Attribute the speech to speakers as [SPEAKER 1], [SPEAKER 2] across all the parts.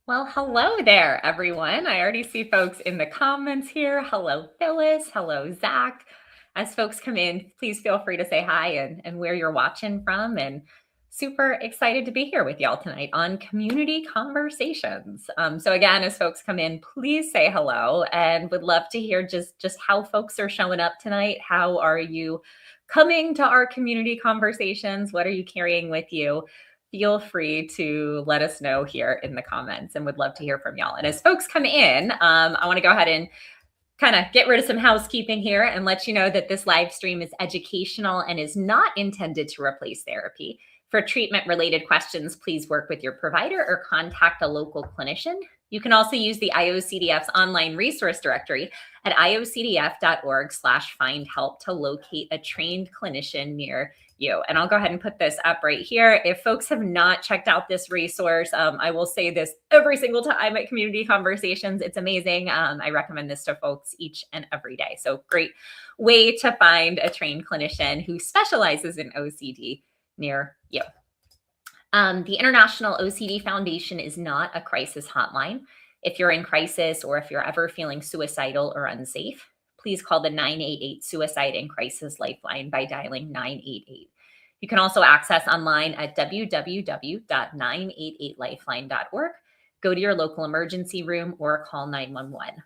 [SPEAKER 1] Well, hello there, everyone. I already see folks in the comments here. Hello, Phyllis. Hello, Zach. As folks come in, please feel free to say hi and where you're watching from. And super excited to be here with y'all tonight on Community Conversations. So again, as folks come in, please say hello and would love to hear just how folks are showing up tonight. How are you coming to our community conversations? What are you carrying with you? Feel free to let us know here in the comments and would love to hear from y'all. And as folks come in, I want to go ahead and kind of get rid of some housekeeping here and let you know that this live stream is educational and is not intended to replace therapy. For treatment related questions, please work with your provider or contact a local clinician. You can also use the IOCDF's online resource directory at iocdf.org/find help to locate a trained clinician near you. And I'll go ahead and put this up right here. If folks have not checked out this resource, I will say this every single time at Community Conversations. It's amazing. I recommend this to folks each and every day. So great way to find a trained clinician who specializes in OCD near you. The International OCD Foundation is not a crisis hotline. If you're in crisis or if you're ever feeling suicidal or unsafe, please call the 988 Suicide and Crisis Lifeline by dialing 988. You can also access online at www.988lifeline.org. Go to your local emergency room or call 911.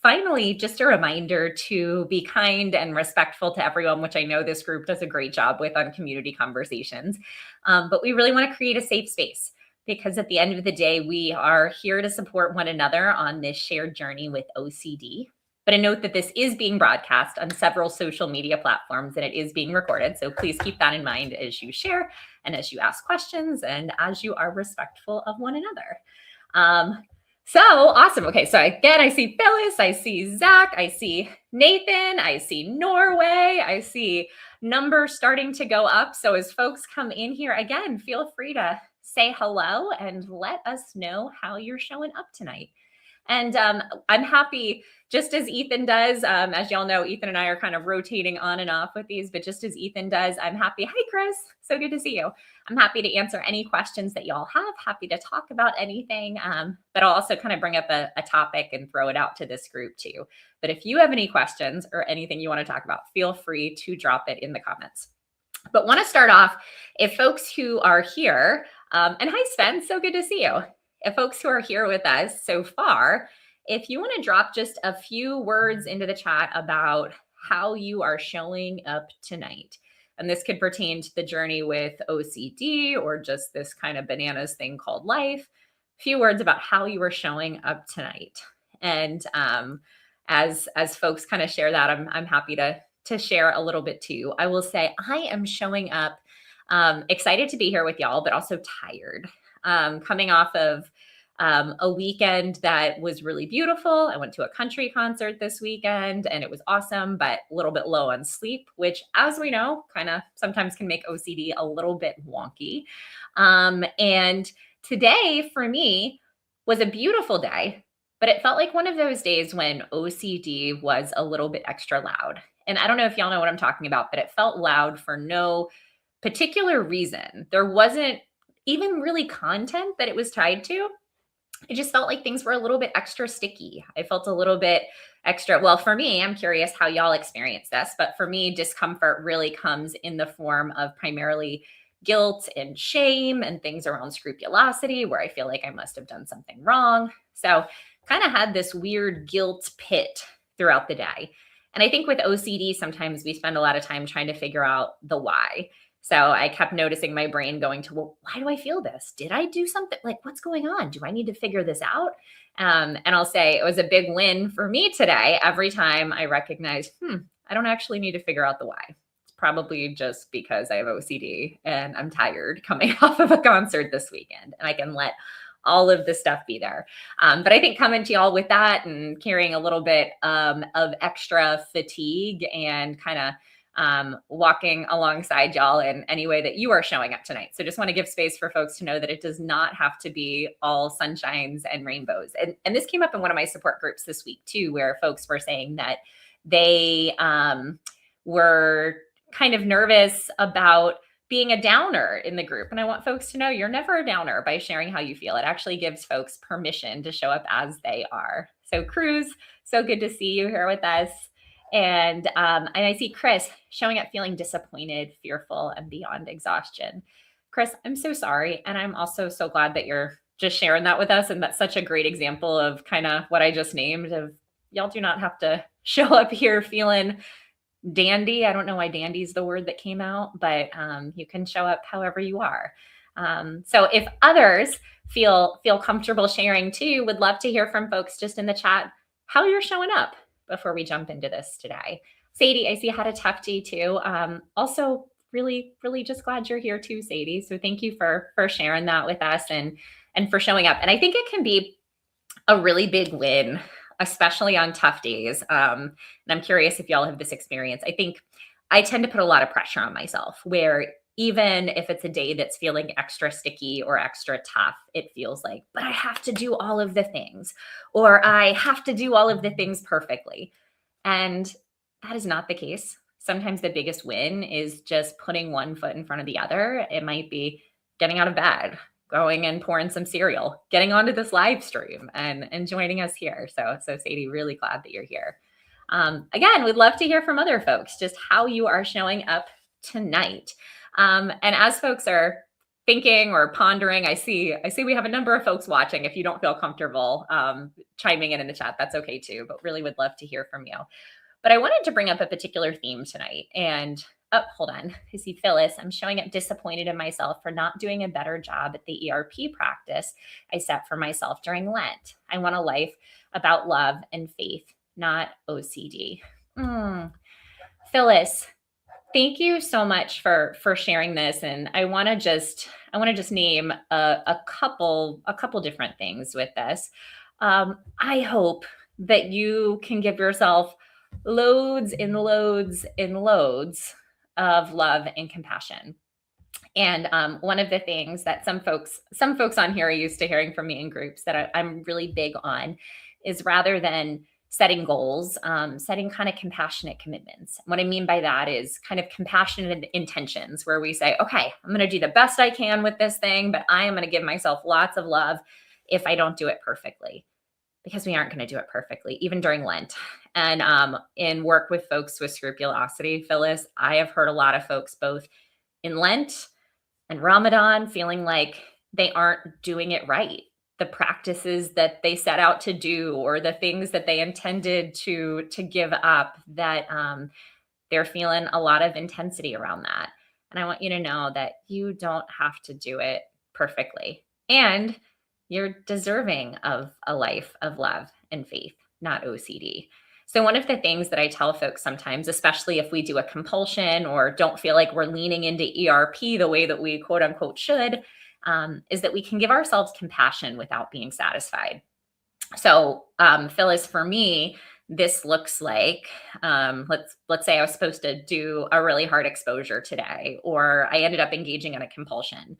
[SPEAKER 1] Finally, just a reminder to be kind and respectful to everyone, which I know this group does a great job with on Community Conversations. But we really want to create a safe space because at the end of the day, we are here to support one another on this shared journey with OCD. But a note that this is being broadcast on several social media platforms and it is being recorded. So please keep that in mind as you share and as you ask questions and as you are respectful of one another. So awesome. Okay. So again, I see Phyllis, I see Zach, I see Nathan, I see Norway, I see numbers starting to go up. So as folks come in here, again, feel free to say hello and let us know how you're showing up tonight. And I'm happy, just as Ethan does, as y'all know, Ethan and I are kind of rotating on and off with these, but just as Ethan does, I'm happy. Hi, Chris. So good to see you. I'm happy to answer any questions that y'all have, happy to talk about anything, but I'll also kind of bring up a topic and throw it out to this group too. But if you have any questions or anything you want to talk about, feel free to drop it in the comments. But want to start off, if folks who are here, and hi, Sven, so good to see you. If folks who are here with us so far, if you want to drop just a few words into the chat about how you are showing up tonight. And this could pertain to the journey with OCD or just this kind of bananas thing called life. A few words about how you are showing up tonight. And as folks kind of share that, I'm happy to share a little bit too. I will say I am showing up excited to be here with y'all, but also tired. Coming off of a weekend that was really beautiful. I went to a country concert this weekend and it was awesome, but a little bit low on sleep, which, as we know, kind of sometimes can make OCD a little bit wonky. And today for me was a beautiful day, but it felt like one of those days when OCD was a little bit extra loud. And I don't know if y'all know what I'm talking about, but it felt loud for no particular reason. There wasn't even really content that it was tied to. It just felt like things were a little bit extra sticky. I felt a little bit extra. Well, for me, I'm curious how y'all experience this, but for me, discomfort really comes in the form of primarily guilt and shame and things around scrupulosity, where I feel like I must have done something wrong. So kind of had this weird guilt pit throughout the day. And I think with OCD, sometimes we spend a lot of time trying to figure out the why. So I kept noticing my brain going to, well, why do I feel this? Did I do something? Like, what's going on? Do I need to figure this out? And I'll say it was a big win for me today. Every time I recognize, I don't actually need to figure out the why. It's probably just because I have OCD and I'm tired coming off of a concert this weekend and I can let all of the stuff be there. But I think coming to y'all with that and carrying a little bit of extra fatigue and kind of walking alongside y'all in any way that you are showing up tonight. So just want to give space for folks to know that it does not have to be all sunshines and rainbows. And this came up in one of my support groups this week too, where folks were saying that they were kind of nervous about being a downer in the group. And I want folks to know you're never a downer by sharing how you feel. It actually gives folks permission to show up as they are. So Cruz, so good to see you here with us. And I see Chris showing up feeling disappointed, fearful, and beyond exhaustion. Chris, I'm so sorry. And I'm also so glad that you're just sharing that with us. And that's such a great example of kind of what I just named of y'all do not have to show up here feeling dandy. I don't know why dandy is the word that came out, but you can show up however you are. So if others feel comfortable sharing too, would love to hear from folks just in the chat how you're showing up before we jump into this today. Sadie, I see had a tough day too. Also, really just glad you're here too, Sadie. So thank you for sharing that with us and for showing up. And I think it can be a really big win, especially on tough days. And I'm curious if y'all have this experience. I think I tend to put a lot of pressure on myself where even if it's a day that's feeling extra sticky or extra tough, it feels like, but I have to do all of the things, or I have to do all of the things perfectly. And that is not the case. Sometimes the biggest win is just putting one foot in front of the other. It might be getting out of bed, going and pouring some cereal, getting onto this live stream and joining us here. So Sadie, really glad that you're here. Again, we'd love to hear from other folks, just how you are showing up tonight. And as folks are thinking or pondering, I see we have a number of folks watching. If you don't feel comfortable chiming in the chat, that's okay too, but really would love to hear from you. But I wanted to bring up a particular theme tonight. And hold on. I see Phyllis. I'm showing up disappointed in myself for not doing a better job at the ERP practice I set for myself during Lent. I want a life about love and faith, not OCD. Phyllis, thank you so much for sharing this. And I want to just name a couple different things with this. I hope that you can give yourself loads and loads and loads of love and compassion. And one of the things that some folks on here are used to hearing from me in groups that I'm really big on is rather than setting goals, setting kind of compassionate commitments. What I mean by that is kind of compassionate intentions where we say, okay, I'm going to do the best I can with this thing, but I am going to give myself lots of love if I don't do it perfectly. Because we aren't going to do it perfectly, even during Lent. And in work with folks with scrupulosity, Phyllis, I have heard a lot of folks both in Lent and Ramadan feeling like they aren't doing it right. The practices that they set out to do or the things that they intended to give up, that they're feeling a lot of intensity around that. And I want you to know that you don't have to do it perfectly. And you're deserving of a life of love and faith, not OCD. So one of the things that I tell folks sometimes, especially if we do a compulsion or don't feel like we're leaning into ERP the way that we quote unquote should, is that we can give ourselves compassion without being satisfied. So Phyllis, for me, this looks like, let's say I was supposed to do a really hard exposure today, or I ended up engaging in a compulsion.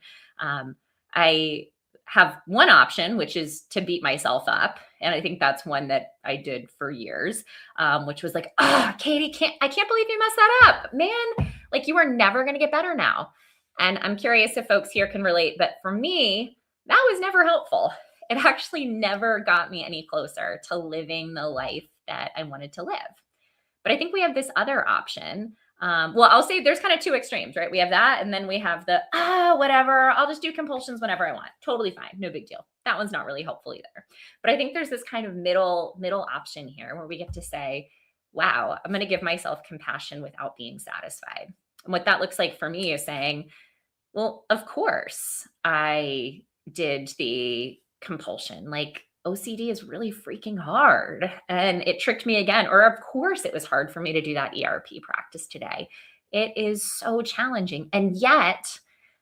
[SPEAKER 1] I have one option, which is to beat myself up. And I think that's one that I did for years, which was like, Katie, I can't believe you messed that up, man. Like you are never going to get better now. And I'm curious if folks here can relate, but for me, that was never helpful. It actually never got me any closer to living the life that I wanted to live. But I think we have this other option. Well, I'll say there's kind of two extremes, right? We have that, and then we have the, whatever, I'll just do compulsions whenever I want. Totally fine. No big deal. That one's not really helpful either. But I think there's this kind of middle option here where we get to say, wow, I'm going to give myself compassion without being satisfied. And what that looks like for me is saying, well, of course I did the compulsion. Like OCD is really freaking hard and it tricked me again. Or of course it was hard for me to do that ERP practice today. It is so challenging. And yet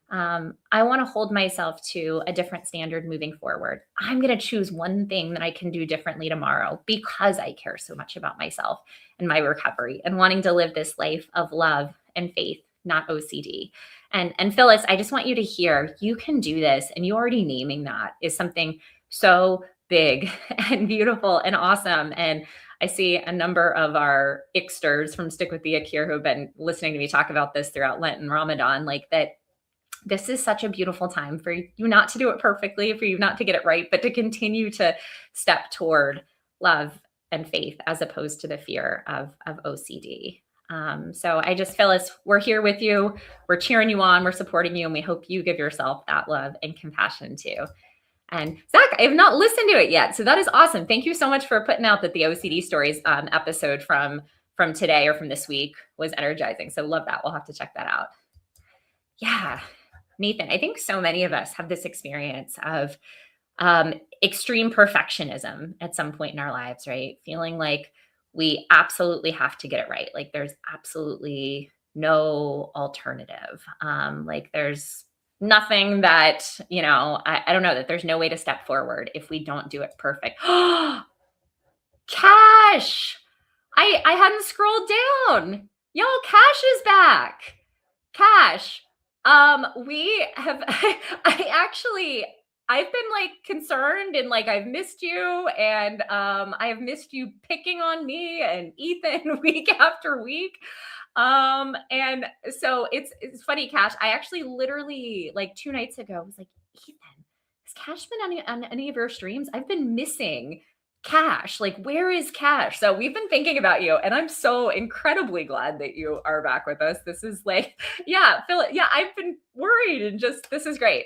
[SPEAKER 1] I want to hold myself to a different standard moving forward. I'm going to choose one thing that I can do differently tomorrow because I care so much about myself and my recovery and wanting to live this life of love and faith, not OCD. And Phyllis, I just want you to hear, you can do this, and you already naming that is something so big and beautiful and awesome. And I see a number of our Icksters from Stick with the Ick here who have been listening to me talk about this throughout Lent and Ramadan, like that this is such a beautiful time for you not to do it perfectly, for you not to get it right, but to continue to step toward love and faith as opposed to the fear of OCD. So I just feel as we're here with you, we're cheering you on, we're supporting you, and we hope you give yourself that love and compassion too. And Zach, I have not listened to it yet, so that is awesome. Thank you so much for putting out that the OCD stories episode from today or from this week was energizing. So love that. We'll have to check that out. Yeah, Nathan, I think so many of us have this experience of extreme perfectionism at some point in our lives, right? Feeling like we absolutely have to get it right. Like there's absolutely no alternative. Like there's nothing that, I don't know, that there's no way to step forward if we don't do it perfect. Cash! I hadn't scrolled down. Y'all, Cash is back. Cash. We have, I've been like concerned and like I've missed you and I have missed you picking on me and Ethan week after week. And so it's funny, Cash. I actually literally like 2 nights ago was like, Ethan, has Cash been on any of your streams? I've been missing Cash. Like, where is Cash? So we've been thinking about you, and I'm so incredibly glad that you are back with us. This is like, yeah, Phil, yeah, I've been worried and just this is great.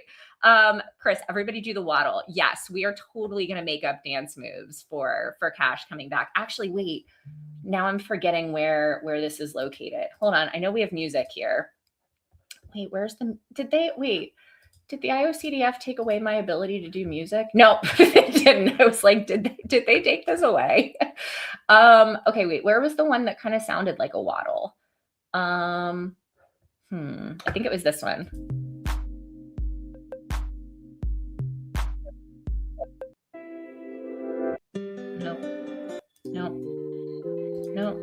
[SPEAKER 1] Chris, everybody do the waddle. Yes, we are totally gonna make up dance moves for Cash coming back. Actually, wait, now I'm forgetting where this is located. Hold on, I know we have music here. Wait, did the IOCDF take away my ability to do music? No, they didn't. I was like, did they take this away? Okay, wait, where was the one that kind of sounded like a waddle? I think it was this one. No.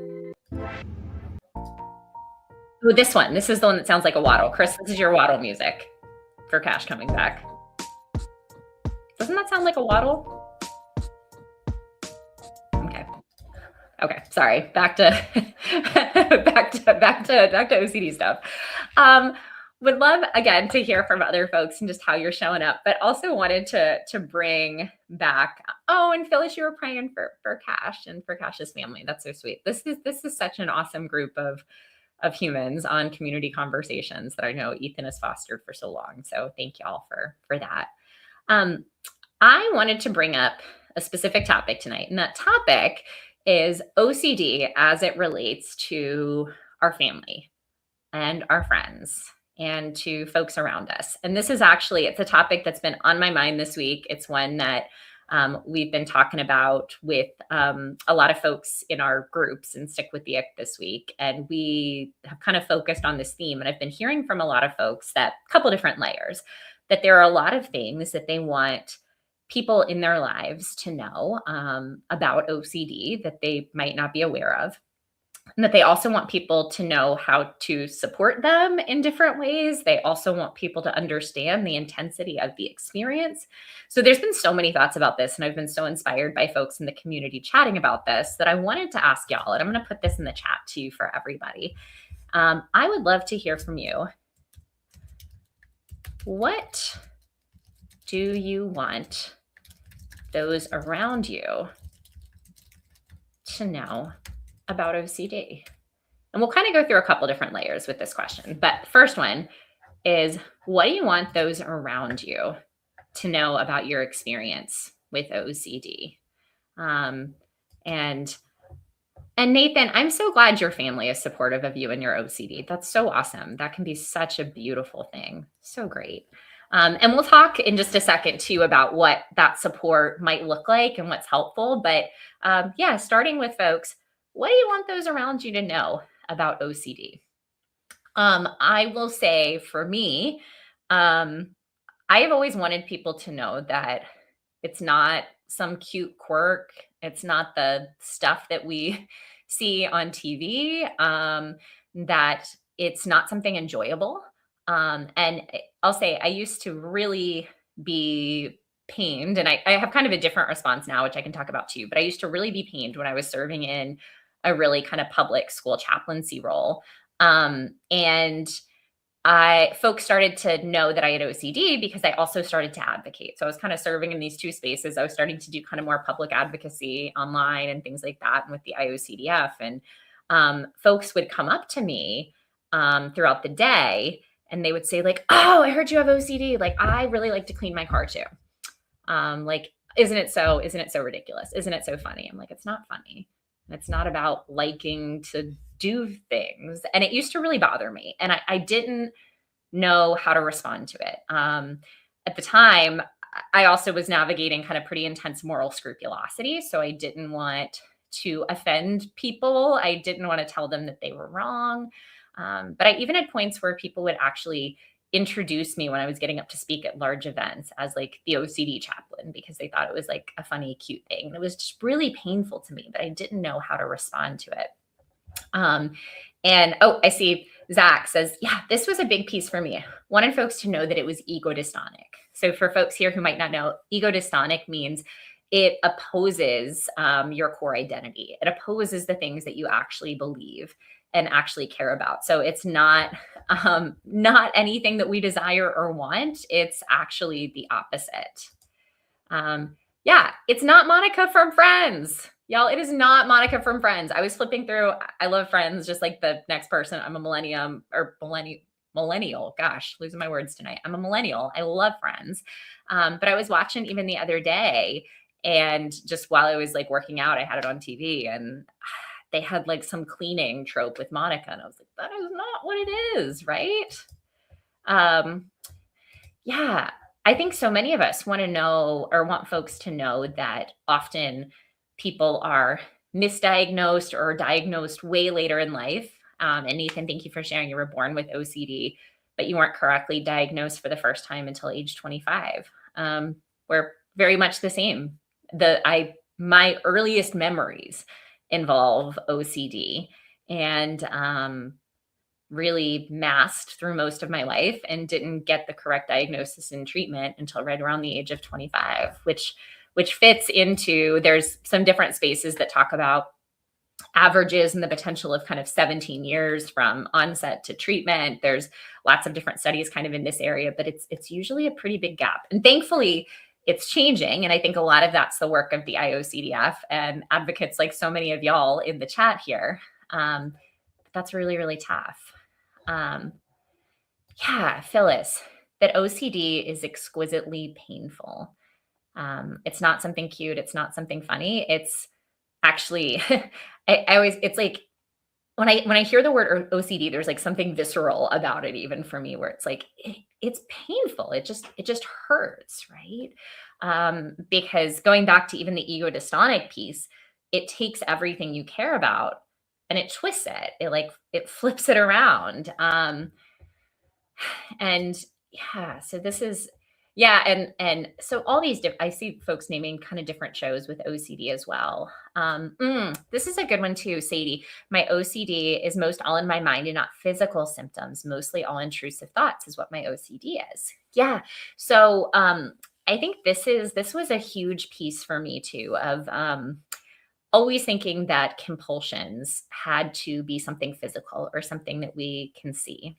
[SPEAKER 1] Oh, this one. This is the one that sounds like a waddle. Chris, this is your waddle music for Cash coming back. Doesn't that sound like a waddle? Okay. Sorry. Back to OCD stuff. Would love again to hear from other folks and just how you're showing up, but also wanted to bring back. Oh, and Phyllis, you were praying for Cash and for Cash's family. That's so sweet. This is such an awesome group of humans on community conversations that I know Ethan has fostered for so long. So thank you all for that. I wanted to bring up a specific topic tonight, and that topic is OCD as it relates to our family and our friends and to folks around us. And this is it's a topic that's been on my mind this week. It's one that we've been talking about with a lot of folks in our groups and Stick with the Ick this week. And we have kind of focused on this theme. And I've been hearing from a lot of folks that a couple different layers, that there are a lot of things that they want people in their lives to know about OCD that they might not be aware of. And that they also want people to know how to support them in different ways. They also want people to understand the intensity of the experience. So there's been so many thoughts about this, and I've been so inspired by folks in the community chatting about this that I wanted to ask y'all, and I'm going to put this in the chat too for everybody. I would love to hear from you. What do you want those around you to know about OCD? And we'll kind of go through a couple different layers with this question. But the first one is, what do you want those around you to know about your experience with OCD? And Nathan, I'm so glad your family is supportive of you and your OCD. That's so awesome. That can be such a beautiful thing. So great. And we'll talk in just a second too about what that support might look like and what's helpful. But yeah, starting with folks, what do you want those around you to know about OCD? I will say for me, I have always wanted people to know that it's not some cute quirk. It's not the stuff that we see on TV, that it's not something enjoyable. And I'll say I used to really be pained, and I have kind of a different response now, which I can talk about too, but I used to really be pained when I was serving in a really kind of public school chaplaincy role. And folks started to know that I had OCD because I also started to advocate. So I was kind of serving in these two spaces. I was starting to do kind of more public advocacy online and things like that, and with the IOCDF. And folks would come up to me throughout the day, and they would say like, "Oh, I heard you have OCD. Like, I really like to clean my car too. Like, isn't it so? Isn't it so ridiculous? Isn't it so funny?" I'm like, "It's not funny. It's not about liking to do things." And it used to really bother me. And I didn't know how to respond to it. At the time, I also was navigating kind of pretty intense moral scrupulosity. So I didn't want to offend people. I didn't want to tell them that they were wrong. But I even had points where people would actually introduce me when I was getting up to speak at large events as like the OCD chaplain because they thought it was like a funny, cute thing. And it was just really painful to me, but I didn't know how to respond to it. And oh, I see Zach says, yeah, this was a big piece for me. Wanted folks to know that it was ego dystonic. So for folks here who might not know, ego dystonic means it opposes your core identity. It opposes the things that you actually believe and actually care about. So it's not anything that we desire or want. It's actually the opposite. Yeah, it's not Monica from Friends. Y'all, it is not Monica from Friends. I was flipping through. I love Friends, just like the next person. I'm a millennial. Gosh, losing my words tonight. I'm a millennial. I love Friends. But I was watching even the other day, and just while I was like working out, I had it on TV, and they had like some cleaning trope with Monica. And I was like, that is not what it is, right? Yeah, I think so many of us want to know or want folks to know that often people are misdiagnosed or diagnosed way later in life. And Nathan, thank you for sharing. You were born with OCD, but you weren't correctly diagnosed for the first time until age 25. We're very much the same. My earliest memories involve OCD, and really masked through most of my life and didn't get the correct diagnosis and treatment until right around the age of 25, which fits into, there's some different spaces that talk about averages and the potential of kind of 17 years from onset to treatment. There's lots of different studies kind of in this area, but it's usually a pretty big gap. And thankfully, it's changing. And I think a lot of that's the work of the IOCDF and advocates like so many of y'all in the chat here. That's really, really tough. Yeah, Phyllis, that OCD is exquisitely painful. It's not something cute. It's not something funny. It's actually, it's like, when I hear the word OCD, there's like something visceral about it, even for me, where it's like, it's painful. It just hurts, right? Because going back to even the ego dystonic piece, it takes everything you care about and it twists it. It flips it around. And yeah, so this is, yeah. And so all these, I see folks naming kind of different shows with OCD as well. This is a good one too, Sadie. My OCD is most all in my mind and not physical symptoms, mostly all intrusive thoughts is what my OCD is. Yeah. So, I think this was a huge piece for me too, of, always thinking that compulsions had to be something physical or something that we can see.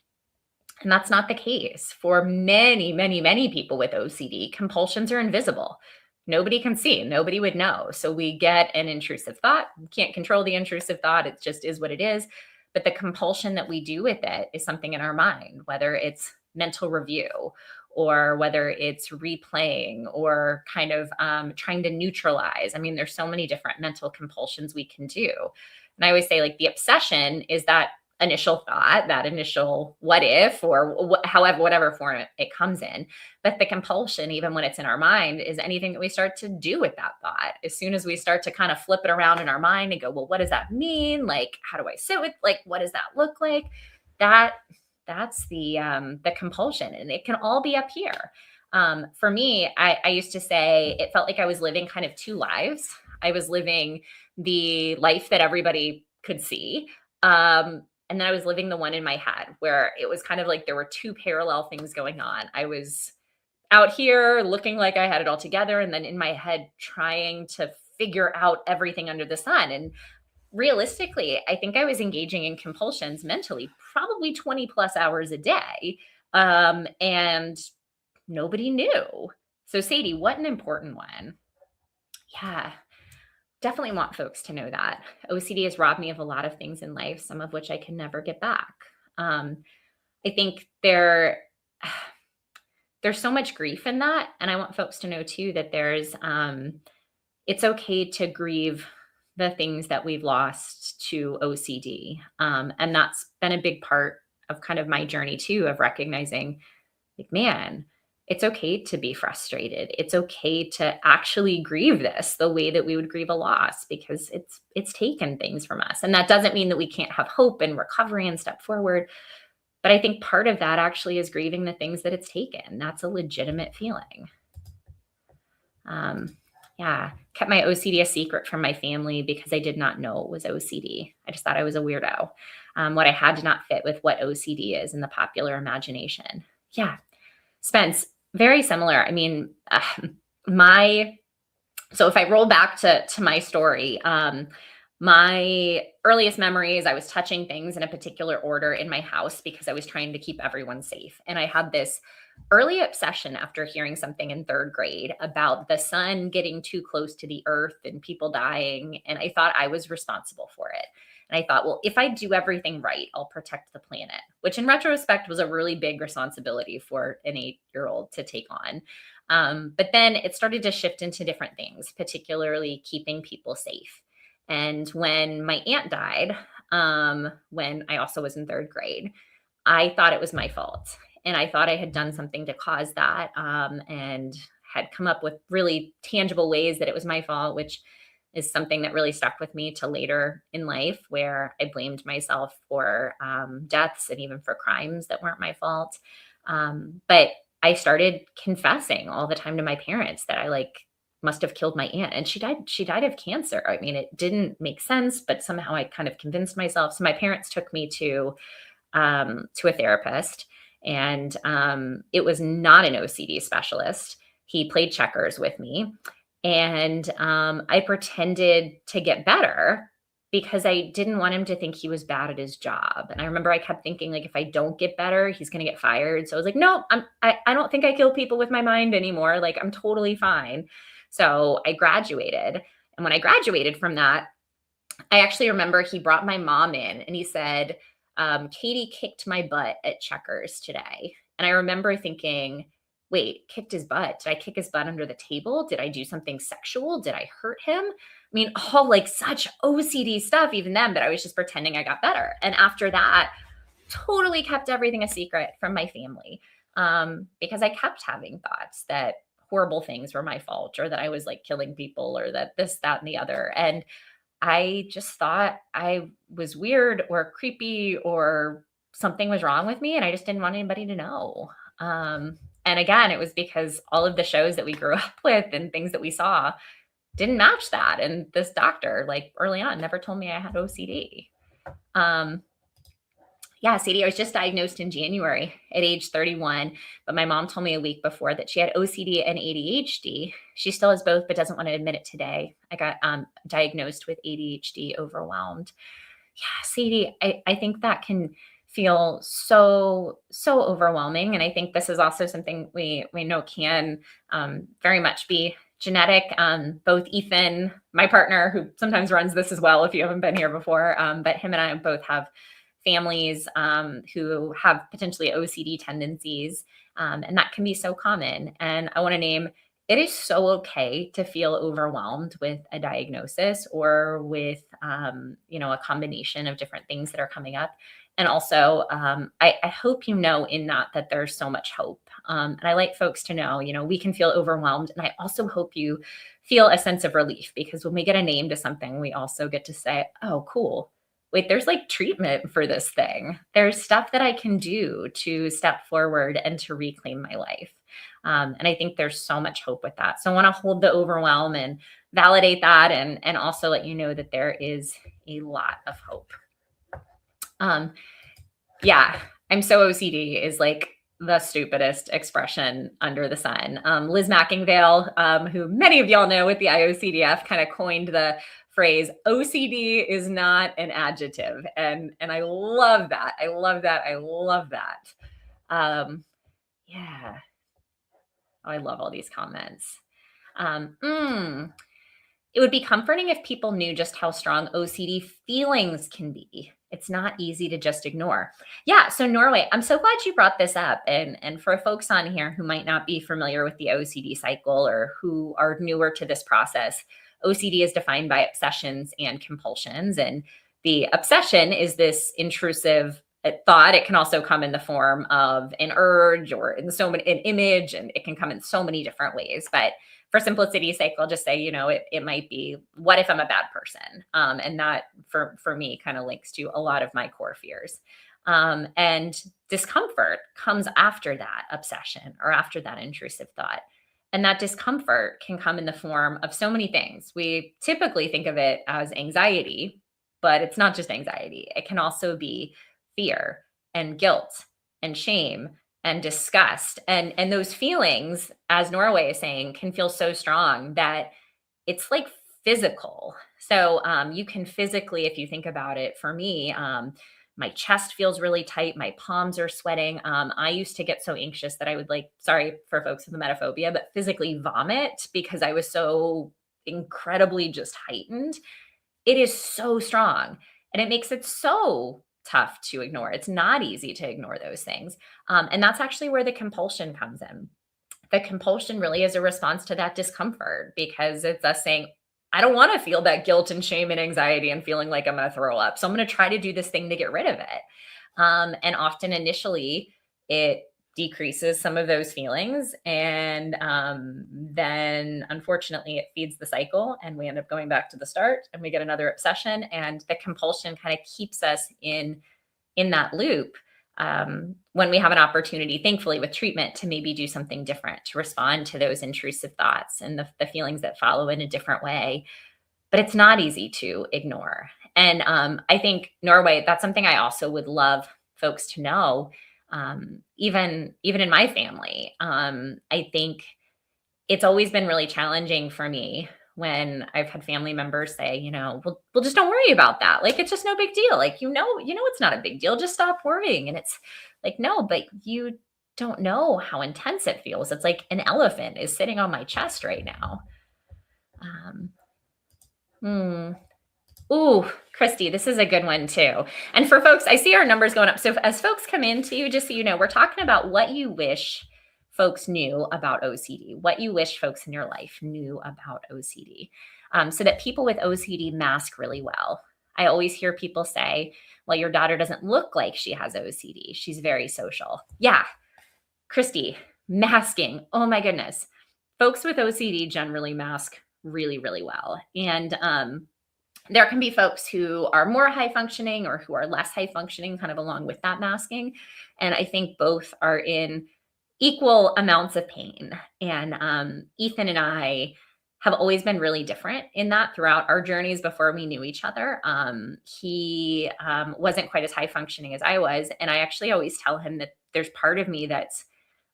[SPEAKER 1] And that's not the case. For many, many, many people with OCD, compulsions are invisible. Nobody can see, nobody would know. So we get an intrusive thought. We can't control the intrusive thought. It just is what it is. But the compulsion that we do with it is something in our mind, whether it's mental review or whether it's replaying or kind of trying to neutralize. I mean, there's so many different mental compulsions we can do. And I always say, like, the obsession is that initial thought, that initial what if, or however, whatever form it comes in. But the compulsion, even when it's in our mind, is anything that we start to do with that thought. As soon as we start to kind of flip it around in our mind and go, well, what does that mean? Like, how do I sit with, like, what does that look like? That's the compulsion, and it can all be up here. For me, I used to say it felt like I was living kind of two lives. I was living the life that everybody could see. And then I was living the one in my head where it was kind of like there were two parallel things going on. I was out here looking like I had it all together, and then in my head trying to figure out everything under the sun. And realistically, I think I was engaging in compulsions mentally, probably 20 plus hours a day. And nobody knew. So, Sadie, what an important one. Yeah, definitely want folks to know that. OCD has robbed me of a lot of things in life, some of which I can never get back. I think there's so much grief in that. And I want folks to know too that it's okay to grieve the things that we've lost to OCD. And that's been a big part of kind of my journey too, of recognizing, like, man, it's okay to be frustrated. It's okay to actually grieve this the way that we would grieve a loss, because it's taken things from us. And that doesn't mean that we can't have hope and recovery and step forward. But I think part of that actually is grieving the things that it's taken. That's a legitimate feeling. Yeah, kept my OCD a secret from my family because I did not know it was OCD. I just thought I was a weirdo. What I had did not fit with what OCD is in the popular imagination. Yeah, Spence, very similar. I mean, so if I roll back to my story, my earliest memories, I was touching things in a particular order in my house because I was trying to keep everyone safe. And I had this early obsession after hearing something in third grade about the sun getting too close to the earth and people dying. And I thought I was responsible for it. And I thought, well, if I do everything right, I'll protect the planet, which in retrospect was a really big responsibility for an 8-year-old to take on. But then it started to shift into different things, particularly keeping people safe. And when my aunt died, when I also was in third grade, I thought it was my fault. And I thought I had done something to cause that, and had come up with really tangible ways that it was my fault, which is something that really stuck with me to later in life, where I blamed myself for deaths and even for crimes that weren't my fault. But I started confessing all the time to my parents that I must have killed my aunt, and she died of cancer. I mean, it didn't make sense, but somehow I kind of convinced myself. So my parents took me to a therapist, and it was not an OCD specialist. He played checkers with me, and I pretended to get better because I didn't want him to think he was bad at his job. And I remember I kept thinking, like, if I don't get better, he's going to get fired. So I was like, no, I don't think I kill people with my mind anymore. Like, I'm totally fine. So I graduated. And when I graduated from that, I actually remember he brought my mom in and he said, Katie kicked my butt at checkers today. And I remember thinking, wait, kicked his butt? Did I kick his butt under the table? Did I do something sexual? Did I hurt him? I mean, all like such OCD stuff even then, but I was just pretending I got better. And after that, totally kept everything a secret from my family, because I kept having thoughts that horrible things were my fault, or that I was like killing people, or that this, that, and the other. And I just thought I was weird or creepy or something was wrong with me. And I just didn't want anybody to know. And again, it was because all of the shows that we grew up with and things that we saw didn't match that. And this doctor, like early on, never told me I had OCD. Yeah, Sadie, I was just diagnosed in January at age 31, but my mom told me a week before that she had OCD and ADHD. She still has both, but doesn't want to admit it today. I got diagnosed with ADHD, overwhelmed. Yeah, Sadie, I think that can feel so overwhelming. And I think this is also something we know can very much be genetic. Both Ethan, my partner, who sometimes runs this as well, if you haven't been here before, but him and I both have families who have potentially OCD tendencies, and that can be so common. And I want to name, it is so okay to feel overwhelmed with a diagnosis or with, a combination of different things that are coming up. And also, I hope you know in that there's so much hope. And I like folks to know, we can feel overwhelmed. And I also hope you feel a sense of relief, because when we get a name to something, we also get to say, oh, cool. Wait, there's like treatment for this thing. There's stuff that I can do to step forward and to reclaim my life. And I think there's so much hope with that. So I want to hold the overwhelm and validate that, and also let you know that there is a lot of hope. Yeah, I'm so OCD is like the stupidest expression under the sun. Liz Mackingale, who many of y'all know with the IOCDF, kind of coined the phrase OCD is not an adjective. And I love that. I love that. I love that. Yeah. Oh, I love all these comments. Um, mm, it would be comforting if people knew just how strong OCD feelings can be. It's not easy to just ignore. Yeah, so Norway, I'm so glad you brought this up. And for folks on here who might not be familiar with the OCD cycle or who are newer to this process, OCD is defined by obsessions and compulsions. And the obsession is this intrusive thought. It can also come in the form of an urge or in an image, and it can come in so many different ways. But for simplicity's sake, I'll just say, it might be, what if I'm a bad person? And that for me kind of links to a lot of my core fears. And discomfort comes after that obsession or after that intrusive thought. And that discomfort can come in the form of so many things. We typically think of it as anxiety, but it's not just anxiety. It can also be fear and guilt and shame and disgust. And those feelings, as Norway is saying, can feel so strong that it's like physical. So you can physically, if you think about it, for me, my chest feels really tight. My palms are sweating. I used to get so anxious that I would, like, sorry for folks with emetophobia, but physically vomit because I was so incredibly just heightened. It is so strong, and it makes it so tough to ignore. It's not easy to ignore those things. And that's actually where the compulsion comes in. The compulsion really is a response to that discomfort because it's us saying, I don't want to feel that guilt and shame and anxiety and feeling like I'm going to throw up. So I'm going to try to do this thing to get rid of it. And often initially it decreases some of those feelings. And then unfortunately it feeds the cycle and we end up going back to the start and we get another obsession, and the compulsion kind of keeps us in that loop. When we have an opportunity, thankfully with treatment, to maybe do something different, to respond to those intrusive thoughts and the feelings that follow in a different way. But it's not easy to ignore. And I think, Norway, that's something I also would love folks to know. Even in my family, I think it's always been really challenging for me when I've had family members say, well, just don't worry about that. Like, it's just no big deal. Like, it's not a big deal. Just stop worrying. And it's like, no, but you don't know how intense it feels. It's like an elephant is sitting on my chest right now. Ooh, Christy, this is a good one too. And for folks, I see our numbers going up. So as folks come into you, just so you know, we're talking about what you wish folks knew about OCD, what you wish folks in your life knew about OCD, so that people with OCD mask really well. I always hear people say, well, your daughter doesn't look like she has OCD. She's very social. Yeah, Christy, masking. Oh my goodness. Folks with OCD generally mask really, really well. And there can be folks who are more high functioning or who are less high functioning, kind of along with that masking. And I think both are in equal amounts of pain. And Ethan and I have always been really different in that throughout our journeys before we knew each other. He wasn't quite as high functioning as I was. And I actually always tell him that there's part of me that's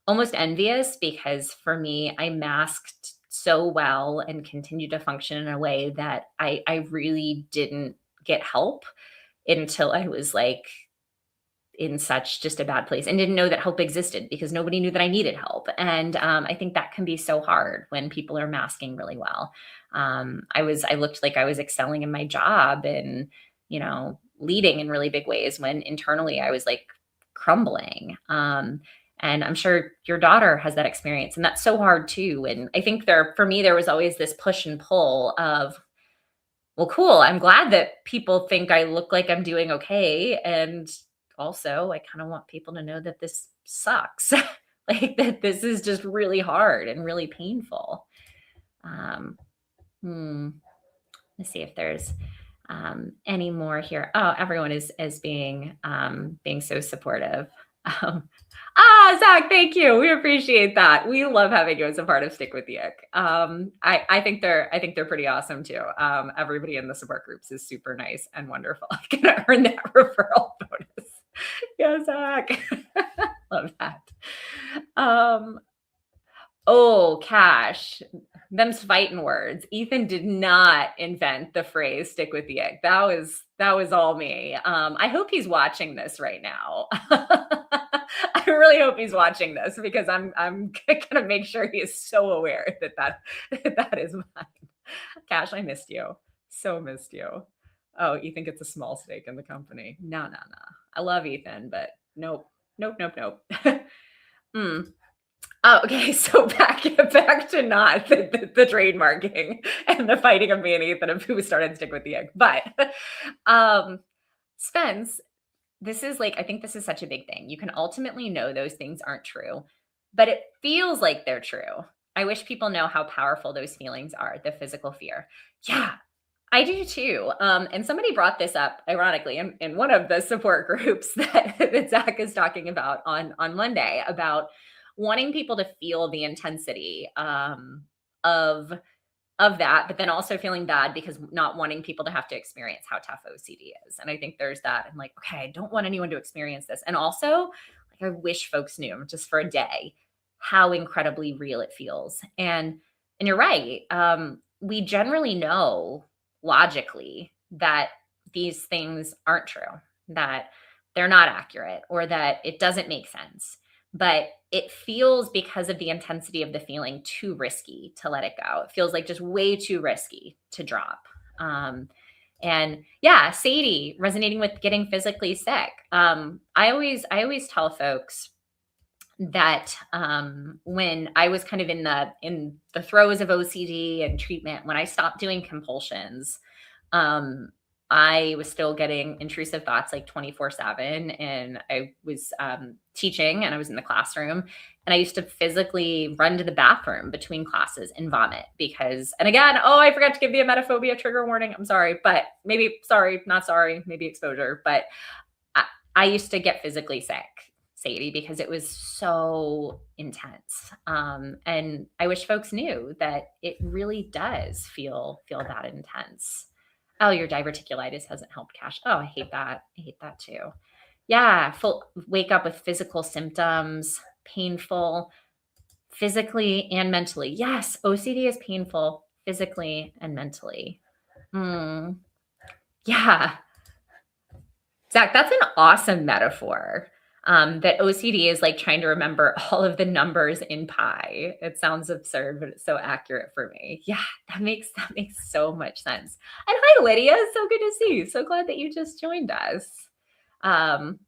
[SPEAKER 1] almost envious because for me, I masked so well and continued to function in a way that I really didn't get help until I was like in such just a bad place and didn't know that help existed because nobody knew that I needed help. And I think that can be so hard when people are masking really well. I looked like I was excelling in my job and, leading in really big ways when internally I was like crumbling. And I'm sure your daughter has that experience, and that's so hard too. And I think for me, there was always this push and pull of, well, cool, I'm glad that people think I look like I'm doing okay. And also, I kind of want people to know that this sucks, like that this is just really hard and really painful. Let's see if there's any more here. Oh, everyone is being so supportive. Zach, thank you. We appreciate that. We love having you as a part of Stick with the Ick. I think they're pretty awesome too. Everybody in the support groups is super nice and wonderful. I'm gonna earn that referral bonus. Yeah, Zach. Love that. Um, oh, Cash, them's fighting words. Ethan did not invent the phrase "stick with the egg." That was all me. I hope he's watching this right now. I really hope he's watching this because I'm gonna make sure he is so aware that is mine. Cash, I missed you. So missed you. Oh, Ethan gets a small stake in the company. No, no, no. I love Ethan, but nope. Nope, nope, nope. Mm. Oh, okay. So back to not the trademarking and the fighting of me and Ethan of who started Stick with the Egg. But um Spence, this is like, I think this is such a big thing. You can ultimately know those things aren't true, but it feels like they're true. I wish people know how powerful those feelings are, the physical fear. Yeah, I do too. And somebody brought this up, ironically, in one of the support groups that Zach is talking about on Monday about wanting people to feel the intensity of that, but then also feeling bad because not wanting people to have to experience how tough OCD is. And I think there's that. I'm like, okay, I don't want anyone to experience this. And also, like, I wish folks knew just for a day how incredibly real it feels. And you're right. We generally know logically that these things aren't true, that they're not accurate, or that it doesn't make sense. But it feels, because of the intensity of the feeling, too risky to let it go. It feels like just way too risky to drop. And yeah, Sadie, resonating with getting physically sick. I always tell folks that when I was kind of in the throes of OCD and treatment, when I stopped doing compulsions, I was still getting intrusive thoughts like 24/7. And I was teaching and I was in the classroom, and I used to physically run to the bathroom between classes and vomit because, and again, oh, I forgot to give the emetophobia trigger warning. I'm sorry, but maybe, sorry, not sorry, maybe exposure. But I used to get physically sick, Sadie, because it was so intense. And I wish folks knew that it really does feel that intense. Oh, your diverticulitis hasn't helped, Cash. Oh, I hate that. I hate that too. Yeah, wake up with physical symptoms, painful physically and mentally. Yes, OCD is painful physically and mentally. Yeah. Zach, that's an awesome metaphor. That OCD is like trying to remember all of the numbers in pi. It sounds absurd, but it's so accurate for me. Yeah, that makes so much sense. And hi, Lydia. So good to see you. So glad that you just joined us. Um,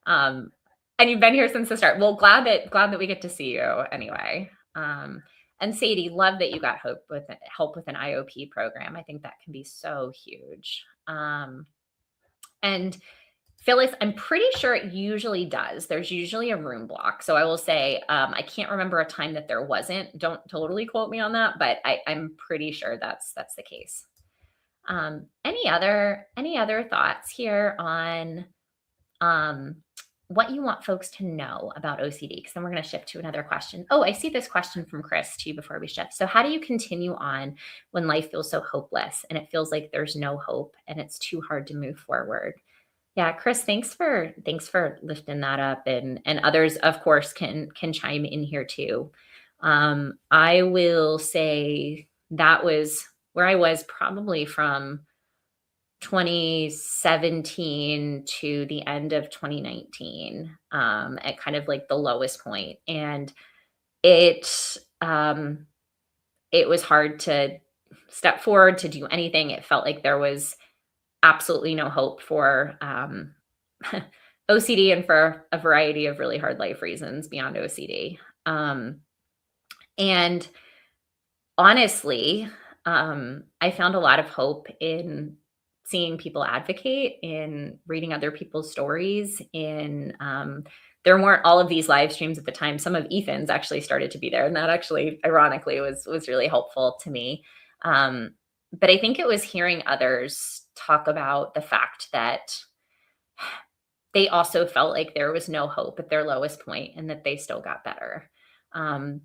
[SPEAKER 1] and you've been here since the start. Well, glad that we get to see you anyway. And Sadie, love that you got help with an IOP program. I think that can be so huge. And Phyllis, I'm pretty sure it usually does. There's usually a room block. So I will say, I can't remember a time that there wasn't. Don't totally quote me on that, but I'm pretty sure that's the case. Any other thoughts here on what you want folks to know about OCD? Because then we're going to shift to another question. Oh, I see this question from Chris too before we shift. So how do you continue on when life feels so hopeless and it feels like there's no hope and it's too hard to move forward? Yeah, Chris, thanks for lifting that up, and others, of course, can chime in here too. I will say that was where I was probably from 2017 to the end of 2019, at kind of like the lowest point, and it was hard to step forward to do anything. It felt like there was absolutely no hope for OCD and for a variety of really hard life reasons beyond OCD. And honestly, I found a lot of hope in seeing people advocate, in reading other people's stories, in there weren't all of these live streams at the time. Some of Ethan's actually started to be there, and that actually, ironically, was really helpful to me. But I think it was hearing others talk about the fact that they also felt like there was no hope at their lowest point and that they still got better.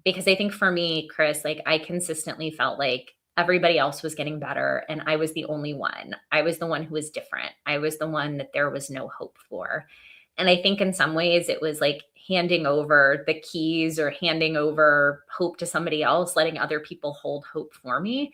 [SPEAKER 1] Because I think for me, Chris, like, I consistently felt like everybody else was getting better and I was the only one. I was the one who was different. I was the one that there was no hope for. And I think in some ways it was like handing over the keys or handing over hope to somebody else, letting other people hold hope for me,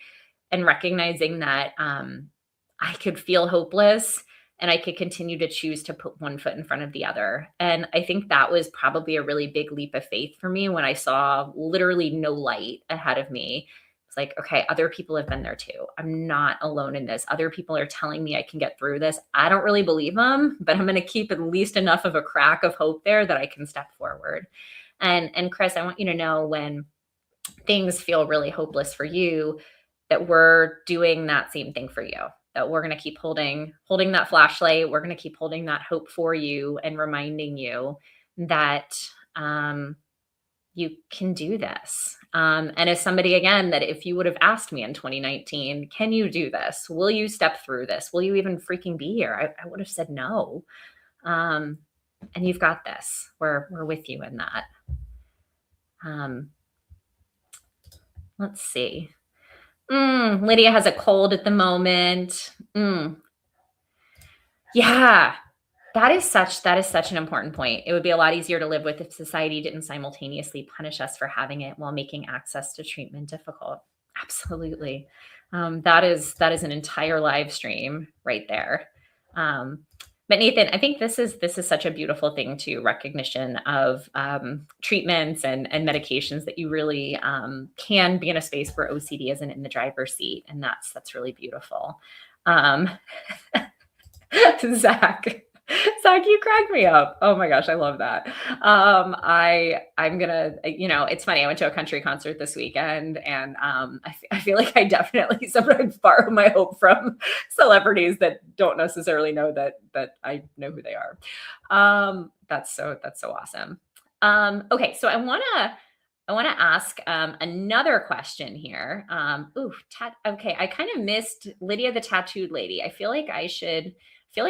[SPEAKER 1] and recognizing that I could feel hopeless and I could continue to choose to put one foot in front of the other. And I think that was probably a really big leap of faith for me when I saw literally no light ahead of me. It's like, okay, other people have been there too. I'm not alone in this. Other people are telling me I can get through this. I don't really believe them, but I'm going to keep at least enough of a crack of hope there that I can step forward. And Chris, I want you to know, when things feel really hopeless for you, that we're doing that same thing for you, that we're going to keep holding that flashlight. We're going to keep holding that hope for you and reminding you that you can do this. And as somebody, again, that if you would have asked me in 2019, can you do this? Will you step through this? Will you even freaking be here? I would have said no. And you've got this. We're with you in that. Let's see. Lydia has a cold at the moment. Yeah, that is such an important point. It would be a lot easier to live with if society didn't simultaneously punish us for having it while making access to treatment difficult. Absolutely. That is an entire live stream right there. But Nathan, I think this is such a beautiful thing too, recognition of treatments and medications, that you really can be in a space where OCD isn't in the driver's seat. And that's really beautiful. Zach, you cracked me up. Oh my gosh, I love that. I'm gonna, it's funny. I went to a country concert this weekend, and I feel like I definitely sometimes borrow my hope from celebrities that don't necessarily know that I know who they are. That's so awesome. Okay, so I wanna ask another question here. Okay, I kind of missed Lydia, the tattooed lady. I feel like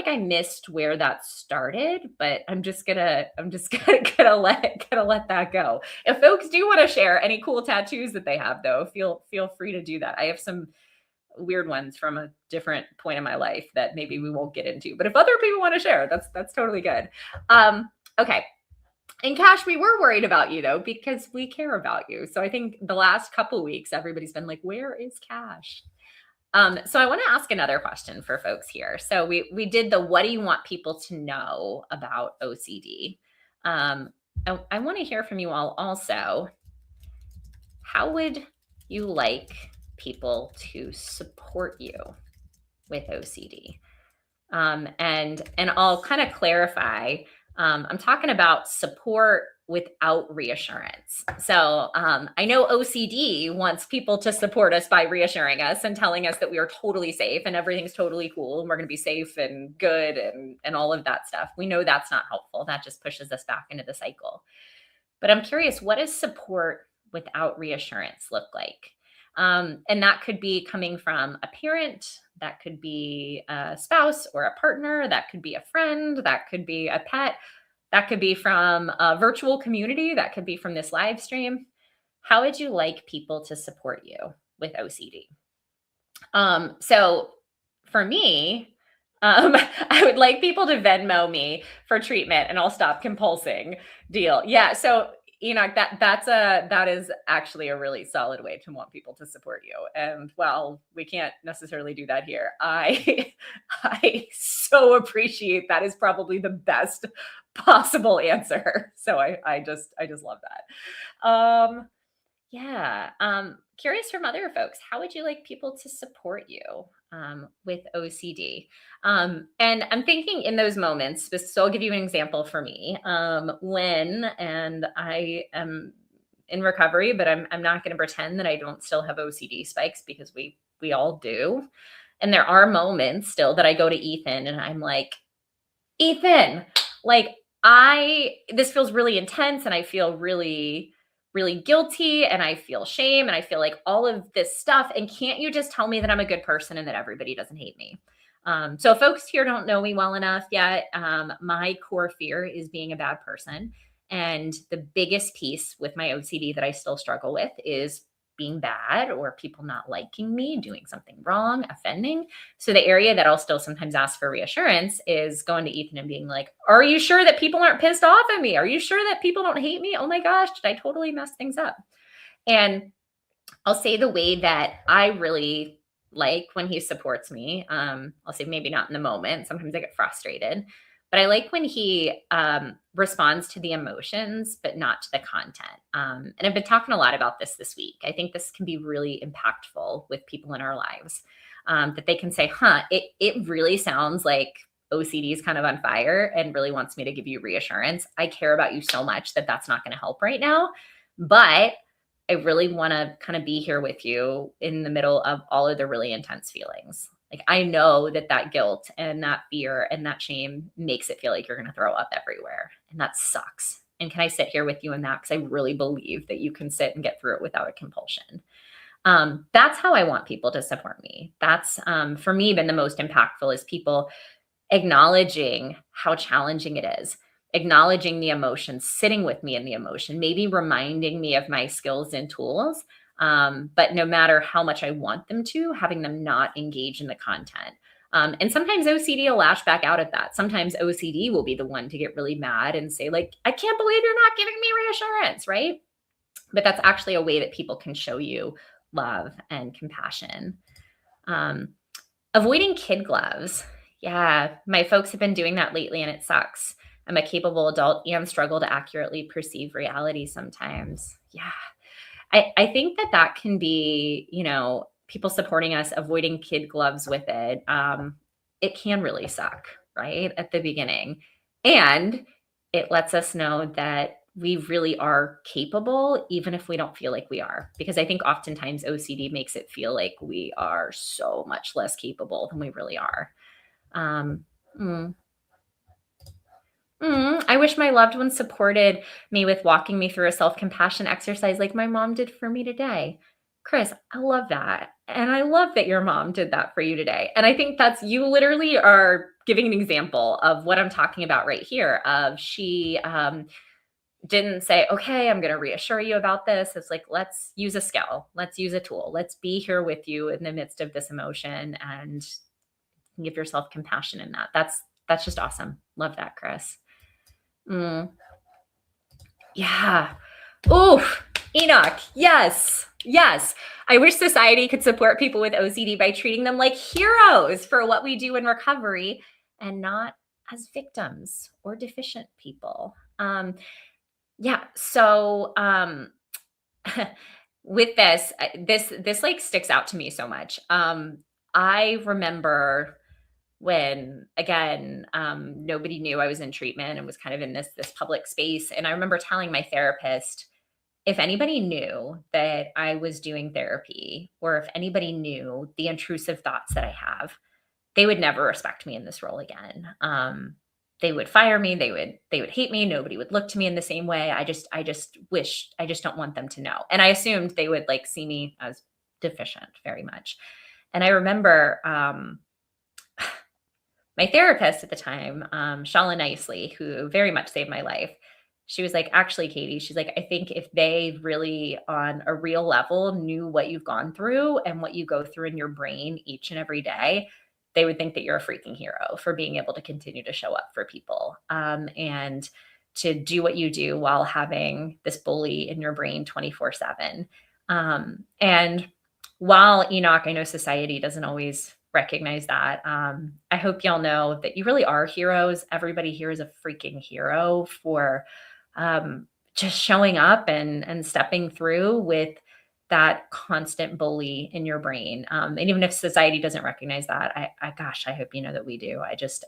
[SPEAKER 1] I missed where that started, but I'm just gonna let that go. If folks do want to share any cool tattoos that they have, though, feel free to do that. I have some weird ones from a different point in my life that maybe we won't get into, but if other people want to share, that's totally good. Okay. And Cash, we were worried about you though, because we care about you. So I think the last couple of weeks, everybody's been like, where is Cash? So I want to ask another question for folks here. So we did the, what do you want people to know about OCD? I want to hear from you all also. How would you like people to support you with OCD? And I'll kind of clarify. I'm talking about support without reassurance. So I know OCD wants people to support us by reassuring us and telling us that we are totally safe and everything's totally cool and we're going to be safe and good and all of that stuff. We know that's not helpful. That just pushes us back into the cycle. But I'm curious, what does support without reassurance look like? And that could be coming from a parent, that could be a spouse or a partner, that could be a friend, that could be a pet, that could be from a virtual community, that could be from this live stream. How would you like people to support you with OCD? So for me, I would like people to Venmo me for treatment and I'll stop compulsing deal. Yeah. So Enoch, that is actually a really solid way to want people to support you. And while we can't necessarily do that here, I so appreciate that is probably the best possible answer. So I just love that. Curious from other folks, how would you like people to support you with OCD? And I'm thinking in those moments, so I'll give you an example for me. When, and I am in recovery, but I'm not going to pretend that I don't still have OCD spikes, because we all do. And there are moments still that I go to Ethan and I'm like, Ethan, like this feels really intense and I feel really guilty and I feel shame and I feel like all of this stuff. And can't you just tell me that I'm a good person and that everybody doesn't hate me? So if folks here don't know me well enough yet, my core fear is being a bad person. And the biggest piece with my OCD that I still struggle with is being bad or people not liking me, doing something wrong, offending. So the area that I'll still sometimes ask for reassurance is going to Ethan and being like, are you sure that people aren't pissed off at me? Are you sure that people don't hate me? Oh my gosh, did I totally mess things up? And I'll say the way that I really like when he supports me. I'll say maybe not in the moment. Sometimes I get frustrated, but I like when he responds to the emotions, but not to the content. And I've been talking a lot about this week. I think this can be really impactful with people in our lives, that they can say, it really sounds like OCD is kind of on fire and really wants me to give you reassurance. I care about you so much that that's not going to help right now. But I really want to kind of be here with you in the middle of all of the really intense feelings. Like, I know that that guilt and that fear and that shame makes it feel like you're going to throw up everywhere. And that sucks. And can I sit here with you in that? Because I really believe that you can sit and get through it without a compulsion. That's how I want people to support me. That's, for me, been the most impactful, is people acknowledging how challenging it is, acknowledging the emotion, sitting with me in the emotion, maybe reminding me of my skills and tools. But no matter how much I want them to, having them not engage in the content. And sometimes OCD will lash back out at that. Sometimes OCD will be the one to get really mad and say, like, I can't believe you're not giving me reassurance, right? But that's actually a way that people can show you love and compassion. Avoiding kid gloves. Yeah, my folks have been doing that lately and it sucks. I'm a capable adult and struggle to accurately perceive reality sometimes. Yeah. I think that that can be, people supporting us, avoiding kid gloves with it. It can really suck, right? At the beginning. And it lets us know that we really are capable, even if we don't feel like we are. Because I think oftentimes OCD makes it feel like we are so much less capable than we really are. Um, mm. I wish my loved ones supported me with walking me through a self-compassion exercise like my mom did for me today. Chris, I love that. And I love that your mom did that for you today. And I think that's, you literally are giving an example of what I'm talking about right here. Of she didn't say, okay, I'm going to reassure you about this. It's like, let's use a skill. Let's use a tool. Let's be here with you in the midst of this emotion and give yourself compassion in that. That's just awesome. Love that, Chris. Yeah. Oh, Enoch. Yes. Yes. I wish society could support people with OCD by treating them like heroes for what we do in recovery and not as victims or deficient people. Yeah. So, with this like sticks out to me so much. I remember when, again, nobody knew I was in treatment and was kind of in this public space. And I remember telling my therapist, if anybody knew that I was doing therapy, or if anybody knew the intrusive thoughts that I have, they would never respect me in this role again. They would fire me. They would hate me. Nobody would look to me in the same way. I just don't want them to know. And I assumed they would like see me as deficient very much. And I remember, my therapist at the time, Shala Nicely, who very much saved my life, she was like, actually, Katie, she's like, I think if they really on a real level knew what you've gone through and what you go through in your brain each and every day, they would think that you're a freaking hero for being able to continue to show up for people, and to do what you do while having this bully in your brain 24/7. And while, Enoch, I know society doesn't always recognize that, I hope y'all know that you really are heroes. Everybody here is a freaking hero for just showing up and stepping through with that constant bully in your brain. And even if society doesn't recognize that, I hope you know that we do. I just,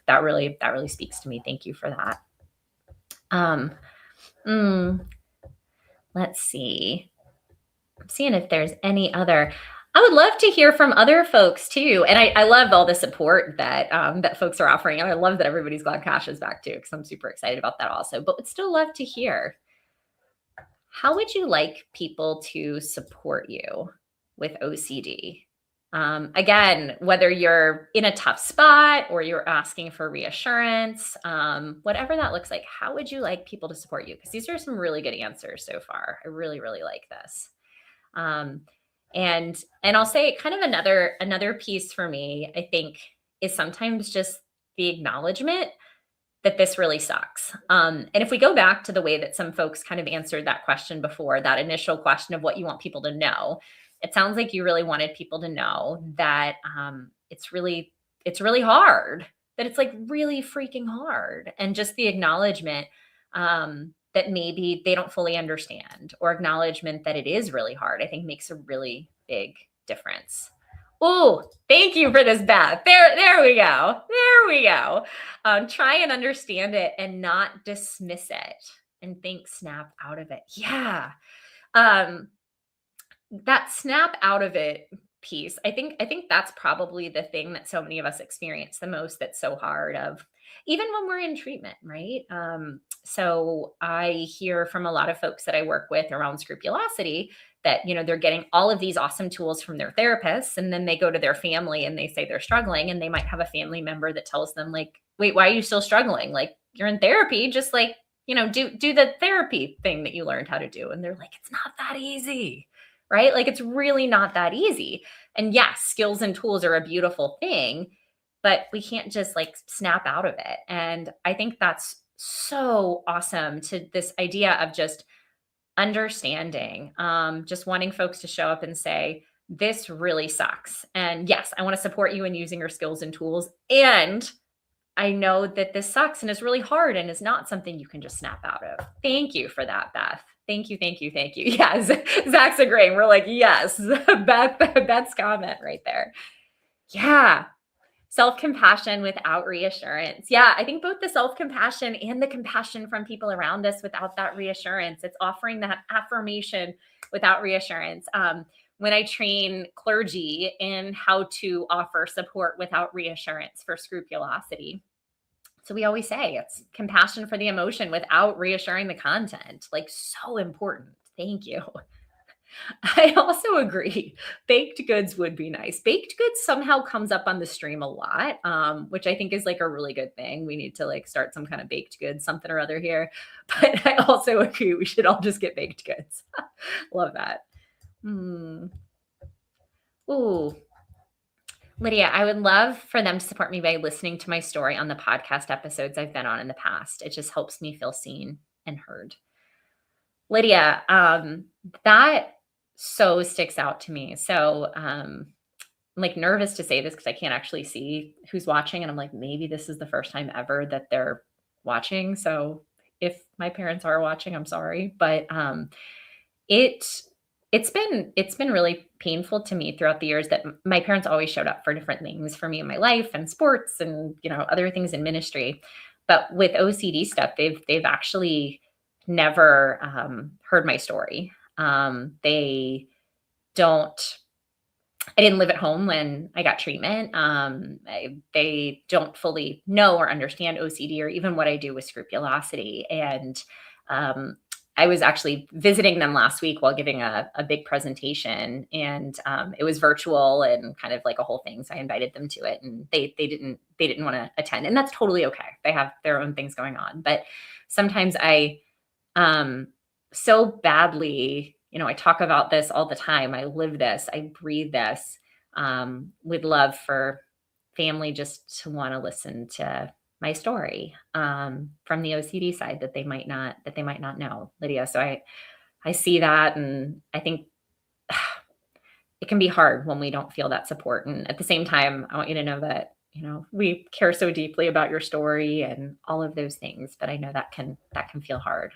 [SPEAKER 1] that really speaks to me. Thank you for that. Let's see. I'm seeing if there's any other. I would love to hear from other folks too. And I love all the support that that folks are offering. And I love that everybody's glad Cash is back too, because I'm super excited about that also. But would still love to hear. How would you like people to support you with OCD? Again, whether you're in a tough spot or you're asking for reassurance, whatever that looks like, how would you like people to support you? Because these are some really good answers so far. I really, really like this. Um, and I'll say kind of another piece for me, I think, is sometimes just the acknowledgement that this really sucks. And if we go back to the way that some folks kind of answered that question before, that initial question of what you want people to know, it sounds like you really wanted people to know that it's really hard, that it's like really freaking hard, and just the acknowledgement that maybe they don't fully understand, or acknowledgement that it is really hard, I think makes a really big difference. Oh, thank you for this, Beth. There we go. There we go. Try and understand it and not dismiss it and think snap out of it. Yeah. Um, that snap out of it piece, I think that's probably the thing that so many of us experience the most, that's so hard, of even when we're in treatment, right? So I hear from a lot of folks that I work with around scrupulosity that, they're getting all of these awesome tools from their therapists, and then they go to their family and they say they're struggling, and they might have a family member that tells them, like, wait, why are you still struggling? Like, you're in therapy, just like, do the therapy thing that you learned how to do. And they're like, it's not that easy, right? Like, it's really not that easy. And yes, skills and tools are a beautiful thing, but we can't just like snap out of it. And I think that's so awesome, to this idea of just understanding, just wanting folks to show up and say, this really sucks. And yes, I want to support you in using your skills and tools. And I know that this sucks and is really hard and is not something you can just snap out of. Thank you for that, Beth. Thank you, thank you, thank you. Yes, Zach's agreeing. We're like, yes, Beth's comment right there. Yeah. Self-compassion without reassurance. Yeah, I think both the self-compassion and the compassion from people around us without that reassurance. It's offering that affirmation without reassurance. When I train clergy in how to offer support without reassurance for scrupulosity, so we always say it's compassion for the emotion without reassuring the content. Like, so important. Thank you. I also agree. Baked goods would be nice. Baked goods somehow comes up on the stream a lot, which I think is like a really good thing. We need to like start some kind of baked goods, something or other here. But I also agree we should all just get baked goods. Love that. Ooh, Lydia, I would love for them to support me by listening to my story on the podcast episodes I've been on in the past. It just helps me feel seen and heard. Lydia, that so sticks out to me. So I'm like nervous to say this because I can't actually see who's watching. And I'm like, maybe this is the first time ever that they're watching. So if my parents are watching, I'm sorry. But it's been really painful to me throughout the years that my parents always showed up for different things for me in my life and sports and other things in ministry. But with OCD stuff, they've actually never heard my story. They don't. I didn't live at home when I got treatment. They don't fully know or understand OCD or even what I do with scrupulosity. And I was actually visiting them last week while giving a big presentation, and it was virtual and kind of like a whole thing. So I invited them to it, and they didn't want to attend, and that's totally okay. They have their own things going on. But sometimes I so badly, I talk about this all the time. I live this, I breathe this. Would love for family just to want to listen to my story from the OCD side that they might not know, Lydia. So I see that, and I think it can be hard when we don't feel that support. And at the same time, I want you to know that we care so deeply about your story and all of those things. But I know that can feel hard.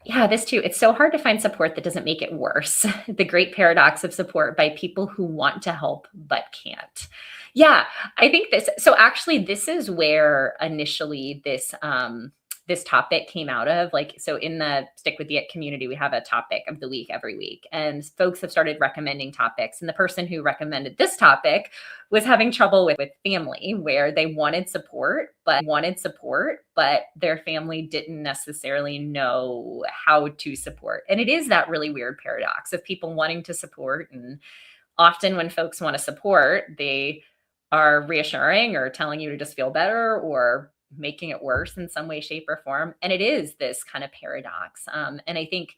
[SPEAKER 1] Yeah, this too. It's so hard to find support that doesn't make it worse. The great paradox of support by people who want to help but can't. Yeah, I think this. So actually, this is where initially this topic came out of. Like, so in the Stick with It community, we have a topic of the week every week, and folks have started recommending topics. And the person who recommended this topic was having trouble with family, where they wanted support, but their family didn't necessarily know how to support. And it is that really weird paradox of people wanting to support. And often when folks want to support, they are reassuring or telling you to just feel better or making it worse in some way, shape, or form. And it is this kind of paradox. And I think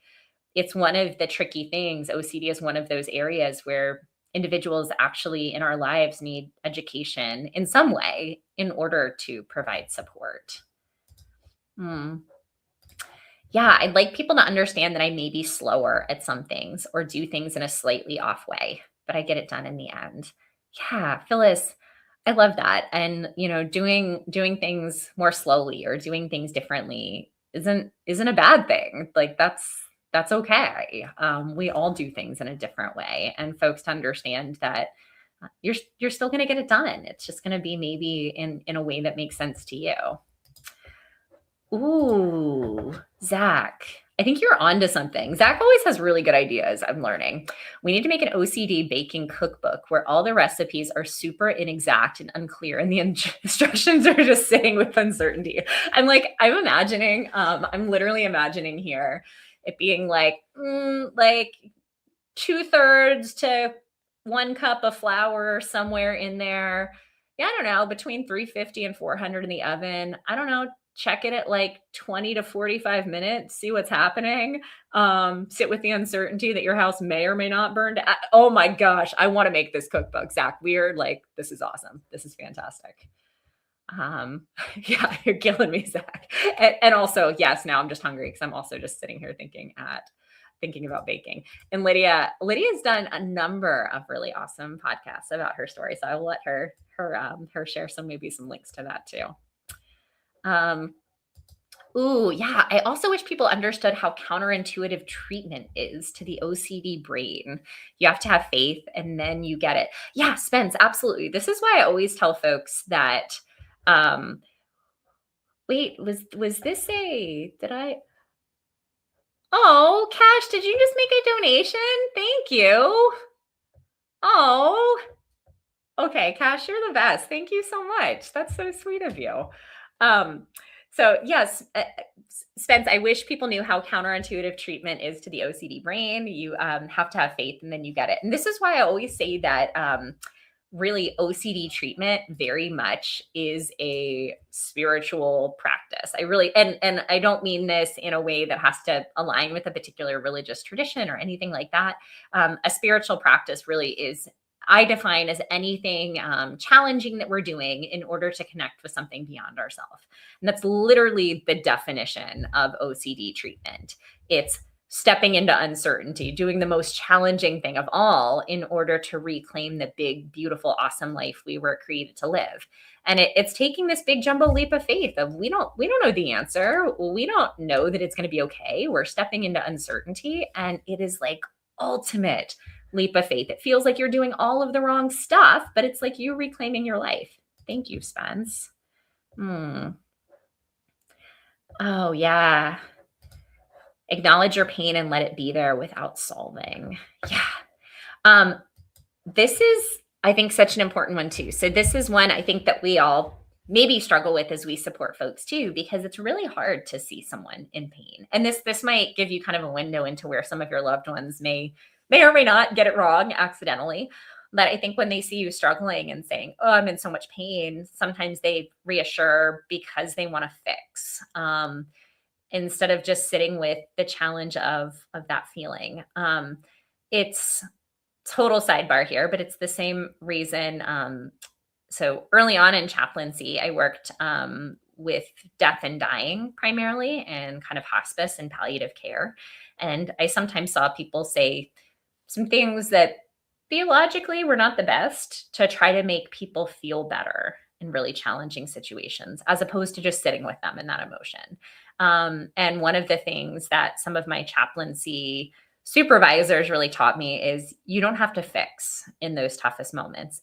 [SPEAKER 1] it's one of the tricky things. OCD is one of those areas where individuals actually in our lives need education in some way in order to provide support. Hmm. Yeah, I'd like people to understand that I may be slower at some things or do things in a slightly off way, but I get it done in the end. Yeah, Phyllis, I love that. And doing things more slowly or doing things differently isn't a bad thing. Like that's okay. We all do things in a different way, and folks to understand that you're still going to get it done. It's just going to be maybe in a way that makes sense to you. Ooh, Zach. I think you're onto something. Zach always has really good ideas, I'm learning. We need to make an OCD baking cookbook where all the recipes are super inexact and unclear, and the instructions are just sitting with uncertainty. I'm literally imagining here it being like 2/3 to 1 cup of flour somewhere in there. Yeah, I don't know, between 350 and 400 in the oven. I don't know, check it at like 20 to 45 minutes, see what's happening. Sit with the uncertainty that your house may or may not burn down. Oh my gosh, I want to make this cookbook, Zach. This is awesome. This is fantastic. Yeah, you're killing me, Zach. And also, yes, now I'm just hungry because I'm also just sitting here thinking about baking. And Lydia's done a number of really awesome podcasts about her story. So I will let her share maybe some links to that too. Ooh, yeah. I also wish people understood how counterintuitive treatment is to the OCD brain. You have to have faith and then you get it. Yeah, Spence, absolutely. This is why I always tell folks that, wait, was this did I? Oh, Cash, did you just make a donation? Thank you. Oh, okay, Cash, you're the best. Thank you so much. That's so sweet of you. So yes, Spence, I wish people knew how counterintuitive treatment is to the OCD brain. You have to have faith and then you get it. And this is why I always say that really OCD treatment very much is a spiritual practice. And I don't mean this in a way that has to align with a particular religious tradition or anything like that. A spiritual practice really is, I define as anything challenging that we're doing in order to connect with something beyond ourselves. And that's literally the definition of OCD treatment. It's stepping into uncertainty, doing the most challenging thing of all in order to reclaim the big, beautiful, awesome life we were created to live. And it's taking this big jumbo leap of faith of we don't know the answer. We don't know that it's going to be okay. We're stepping into uncertainty, and it is like ultimate leap of faith. It feels like you're doing all of the wrong stuff, but it's like you reclaiming your life. Thank you, Spence. Oh, yeah. Acknowledge your pain and let it be there without solving. Yeah. This is, I think, such an important one too. So this is one I think that we all maybe struggle with as we support folks too, because it's really hard to see someone in pain. And this might give you kind of a window into where some of your loved ones may or may not get it wrong accidentally. But I think when they see you struggling and saying, oh, I'm in so much pain, sometimes they reassure because they want to fix. Instead of just sitting with the challenge of that feeling. It's total sidebar here, but it's the same reason. So early on in chaplaincy, I worked with death and dying primarily, and kind of hospice and palliative care. And I sometimes saw people say some things that theologically were not the best to try to make people feel better in really challenging situations, as opposed to just sitting with them in that emotion. And one of the things that some of my chaplaincy supervisors really taught me is you don't have to fix in those toughest moments.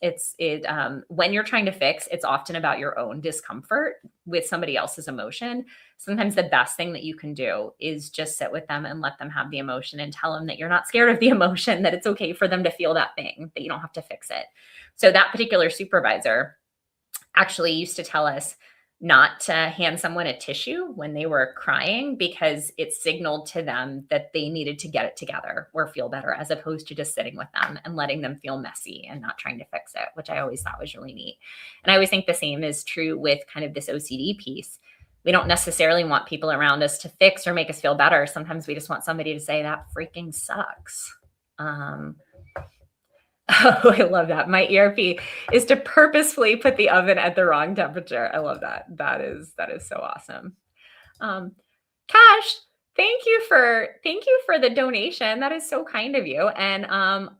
[SPEAKER 1] When you're trying to fix, it's often about your own discomfort with somebody else's emotion. Sometimes the best thing that you can do is just sit with them and let them have the emotion and tell them that you're not scared of the emotion, that it's okay for them to feel that thing, that you don't have to fix it. So that particular supervisor actually used to tell us not to hand someone a tissue when they were crying, because it signaled to them that they needed to get it together or feel better, as opposed to just sitting with them and letting them feel messy and not trying to fix it, which I always thought was really neat. And I always think the same is true with kind of this OCD piece. we don't necessarily want people around us to fix or make us feel better. Sometimes we just want somebody to say that freaking sucks. Oh, I love that. My ERP is to purposefully put the oven at the wrong temperature. I love that. That is so awesome. Cash, thank you for the donation. That is so kind of you. And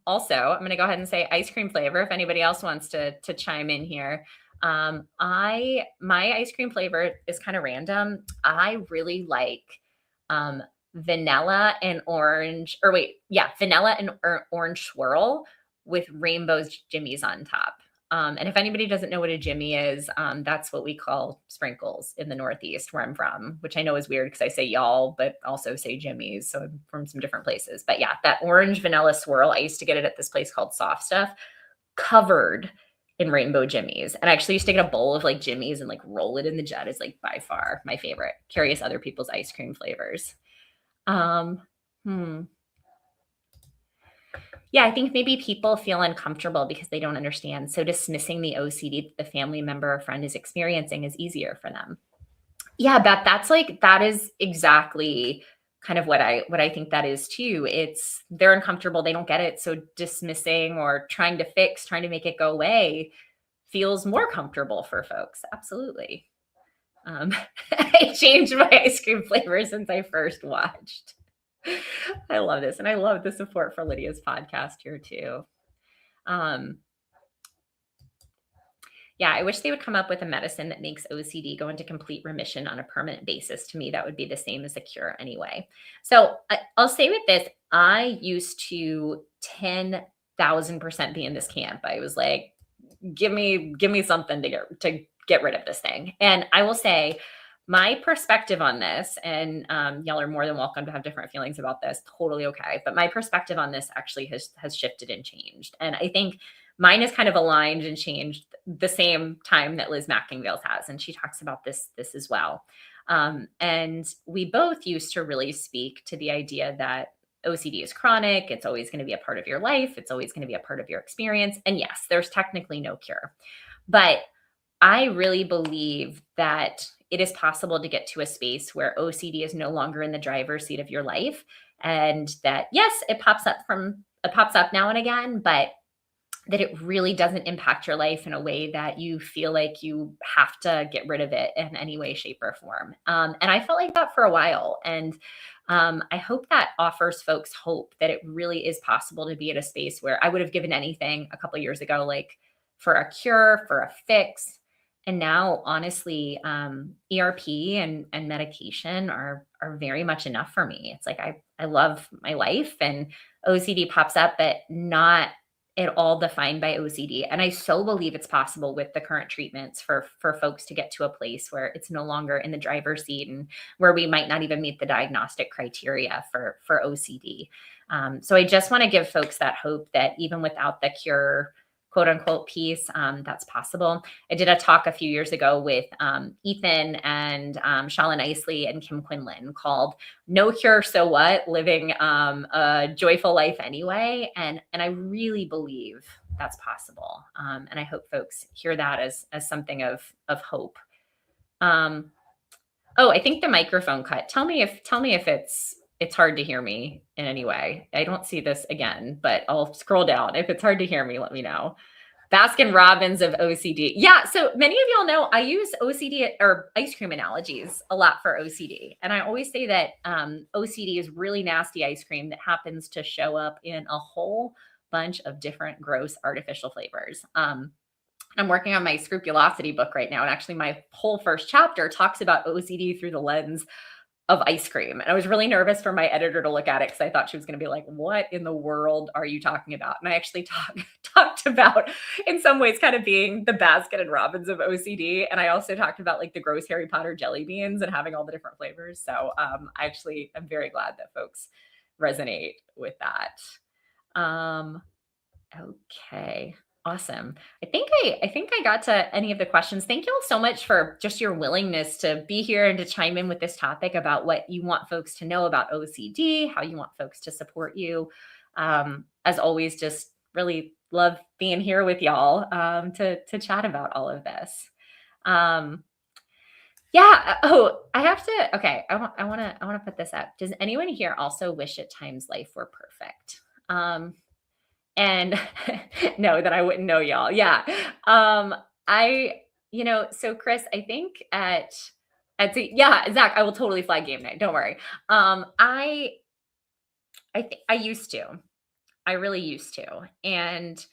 [SPEAKER 1] also, I'm going to go ahead and say ice cream flavor if anybody else wants to chime in here. My ice cream flavor is kind of random. I really like vanilla and orange, or wait, yeah, vanilla and orange swirl with rainbows jimmies on top. And if anybody doesn't know what a jimmy is, that's what we call sprinkles in the Northeast where I'm from, which I know is weird because I say y'all, but also say jimmies. So I'm from some different places. But yeah, that orange vanilla swirl, I used to get it at this place called Soft Stuff, covered in rainbow jimmies. And I actually used to get a bowl of like jimmies and like roll it in the jet is like by far my favorite. Curious other people's ice cream flavors. Yeah, I think maybe people feel uncomfortable because they don't understand. So dismissing the OCD that the family member or friend is experiencing is easier for them. Yeah, Beth, that is exactly kind of what I think that is too. It's they're uncomfortable, they don't get it. So dismissing or trying to fix, trying to make it go away feels more comfortable for folks. Absolutely. I changed my ice cream flavor since I first watched. I love this. And I love the support for Lydia's podcast here too. Yeah, I wish they would come up with a medicine that makes OCD go into complete remission on a permanent basis. To me, that would be the same as a cure anyway. So I'll say with this, I used to 10,000% be in this camp. I was like, give me something to get rid of this thing. And I will say, my perspective on this, and y'all are more than welcome to have different feelings about this, totally okay. But my perspective on this actually has shifted and changed. And I think mine is kind of aligned and changed the same time that Liz Mackingale's has. And she talks about this as well. And we both used to really speak to the idea that OCD is chronic. It's always going to be a part of your life. It's always going to be a part of your experience. And yes, there's technically no cure. But I really believe that it is possible to get to a space where OCD is no longer in the driver's seat of your life. And that, yes, it pops up now and again, but that it really doesn't impact your life in a way that you feel like you have to get rid of it in any way, shape, or form. And I felt like that for a while. And I hope that offers folks hope that it really is possible to be at a space where I would have given anything a couple of years ago, like for a cure, for a fix. And now, honestly, ERP and medication are very much enough for me. It's like I love my life, and OCD pops up, but not at all defined by OCD. And I so believe it's possible with the current treatments for folks to get to a place where it's no longer in the driver's seat and where we might not even meet the diagnostic criteria for OCD. So I just want to give folks that hope that even without the cure, quote unquote, piece, that's possible. I did a talk a few years ago with Ethan and Shalyn Isley and Kim Quinlan called "No Cure, So What? Living a Joyful Life Anyway." And I really believe that's possible. And I hope folks hear that as something of hope. Oh, I think the microphone cut. Tell me if it's hard to hear me in any way. I don't see this again, but I'll scroll down. If it's hard to hear me, let me know. Baskin Robbins of OCD. Yeah, so many of y'all know I use OCD or ice cream analogies a lot for OCD. And I always say that OCD is really nasty ice cream that happens to show up in a whole bunch of different gross artificial flavors. I'm working on my scrupulosity book right now. And actually my whole first chapter talks about OCD through the lens of ice cream. And I was really nervous for my editor to look at it because I thought she was going to be like, what in the world are you talking about? And I actually talked about, in some ways, kind of being the Baskin and Robbins of OCD. And I also talked about like the gross Harry Potter jelly beans and having all the different flavors. So I'm very glad that folks resonate with that. Okay. Awesome. I think I got to any of the questions. Thank you all so much for just your willingness to be here and to chime in with this topic about what you want folks to know about OCD, how you want folks to support you. As always, just really love being here with y'all to chat about all of this. Yeah. Oh, I have to. Okay. I want to put this up. Does anyone here also wish at times life were perfect? Um, and no, that I wouldn't know y'all. Yeah. Um, I, so Chris, I think yeah, Zach, I will totally flag game night. Don't worry. I used to. I really used to. And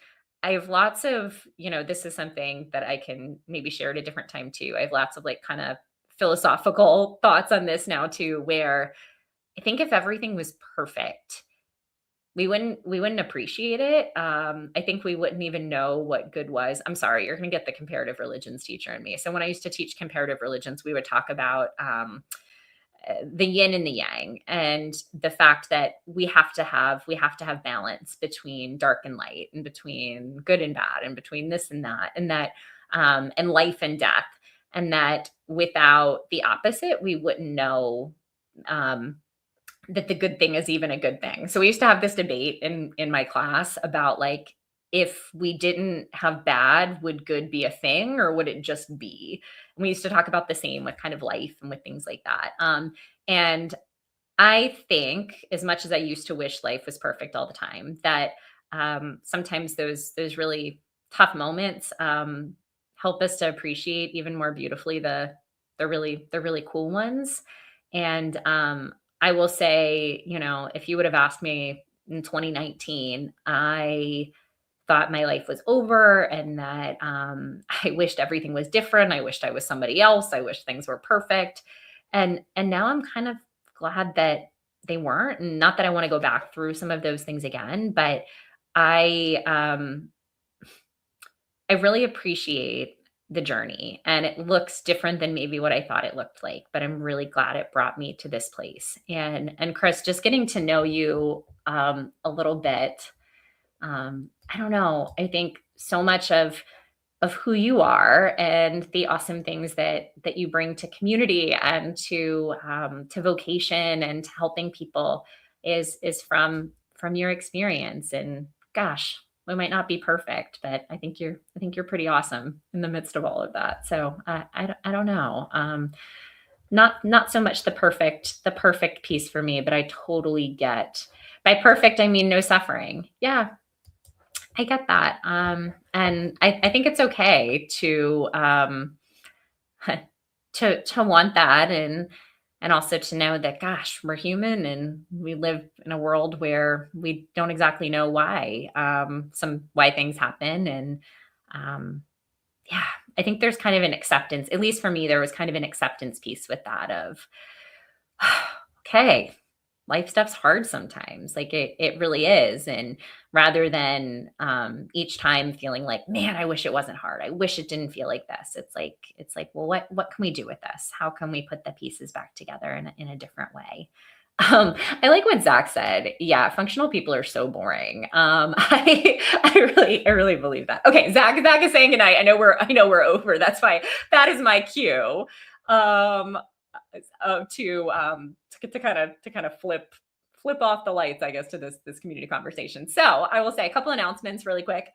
[SPEAKER 1] I have lots of, this is something that I can maybe share at a different time too. I have lots of like kind of philosophical thoughts on this now too, where I think if everything was perfect, we wouldn't appreciate it. I think we wouldn't even know what good was. I'm sorry, you're going to get the comparative religions teacher in me. So when I used to teach comparative religions, we would talk about the yin and the yang, and the fact that we have to have balance between dark and light, and between good and bad, and between this and that, and life and death, and that without the opposite we wouldn't know um, that the good thing is even a good thing. So we used to have this debate in my class about like, if we didn't have bad, would good be a thing or would it just be? And we used to talk about the same with kind of life and with things like that. And I think, as much as I used to wish life was perfect all the time, that sometimes those really tough moments help us to appreciate even more beautifully the really cool ones. And I will say, if you would have asked me in 2019, I thought my life was over, and that I wished everything was different. I wished I was somebody else. I wish things were perfect. And now I'm kind of glad that they weren't. And not that I want to go back through some of those things again, but I I really appreciate the journey, and it looks different than maybe what I thought it looked like, but I'm really glad it brought me to this place. And Chris, just getting to know you a little bit, I don't know. I think so much of who you are and the awesome things that you bring to community and to vocation and to helping people is from your experience. And gosh, we might not be perfect, but I think you're pretty awesome in the midst of all of that. So I don't know. Not so much the perfect piece for me, but I totally get, by perfect I mean no suffering. Yeah, I get that. And I think it's okay to want that, and also to know that, gosh, we're human and we live in a world where we don't exactly know why things happen. And um, yeah, I think there's kind of an acceptance. At least for me, there was kind of an acceptance piece with that of, okay, life stuff's hard sometimes. Like it really is. And rather than each time feeling like, man, I wish it wasn't hard. I wish it didn't feel like this. It's like, well, what can we do with this? How can we put the pieces back together in a different way? I like what Zach said. Yeah, functional people are so boring. I really believe that. Okay, Zach is saying goodnight. I know we're over. That's why that is my cue. Um, to kind of flip off the lights, I guess, to this community conversation. So I will say a couple announcements really quick.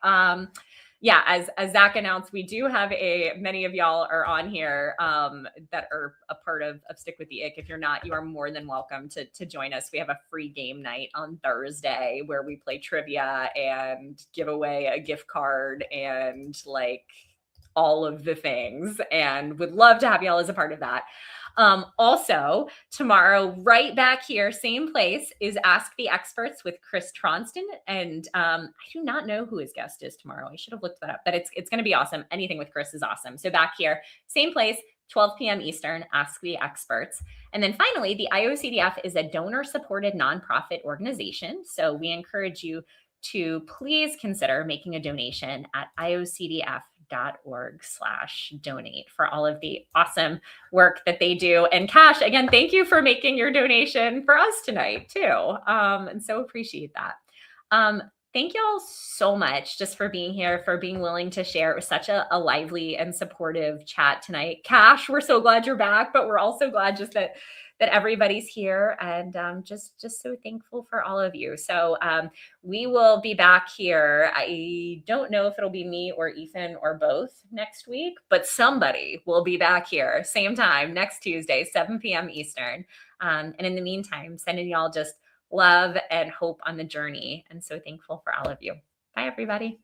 [SPEAKER 1] Yeah, as Zach announced, we do have many of y'all are on here that are a part of Stick with the Ick. If you're not, you are more than welcome to join us. We have a free game night on Thursday where we play trivia and give away a gift card and like all of the things, and would love to have y'all as a part of that. Also, tomorrow, right back here, same place, is Ask the Experts with Chris Tronston. And I do not know who his guest is tomorrow. I should have looked that up, but it's going to be awesome. Anything with Chris is awesome. So back here, same place, 12 p.m. Eastern, Ask the Experts. And then finally, the IOCDF is a donor-supported nonprofit organization. So we encourage you to please consider making a donation at iocdf.org/donate for all of the awesome work that they do. And Cash, again, thank you for making your donation for us tonight too. And so appreciate that. Thank y'all so much just for being here, for being willing to share. It was such a lively and supportive chat tonight. Cash, we're so glad you're back, but we're also glad just that everybody's here, and just so thankful for all of you. So we will be back here. I don't know if it'll be me or Ethan or both next week, but somebody will be back here same time next Tuesday, 7 p.m. Eastern. And in the meantime, sending y'all just love and hope on the journey. And so thankful for all of you. Bye, everybody.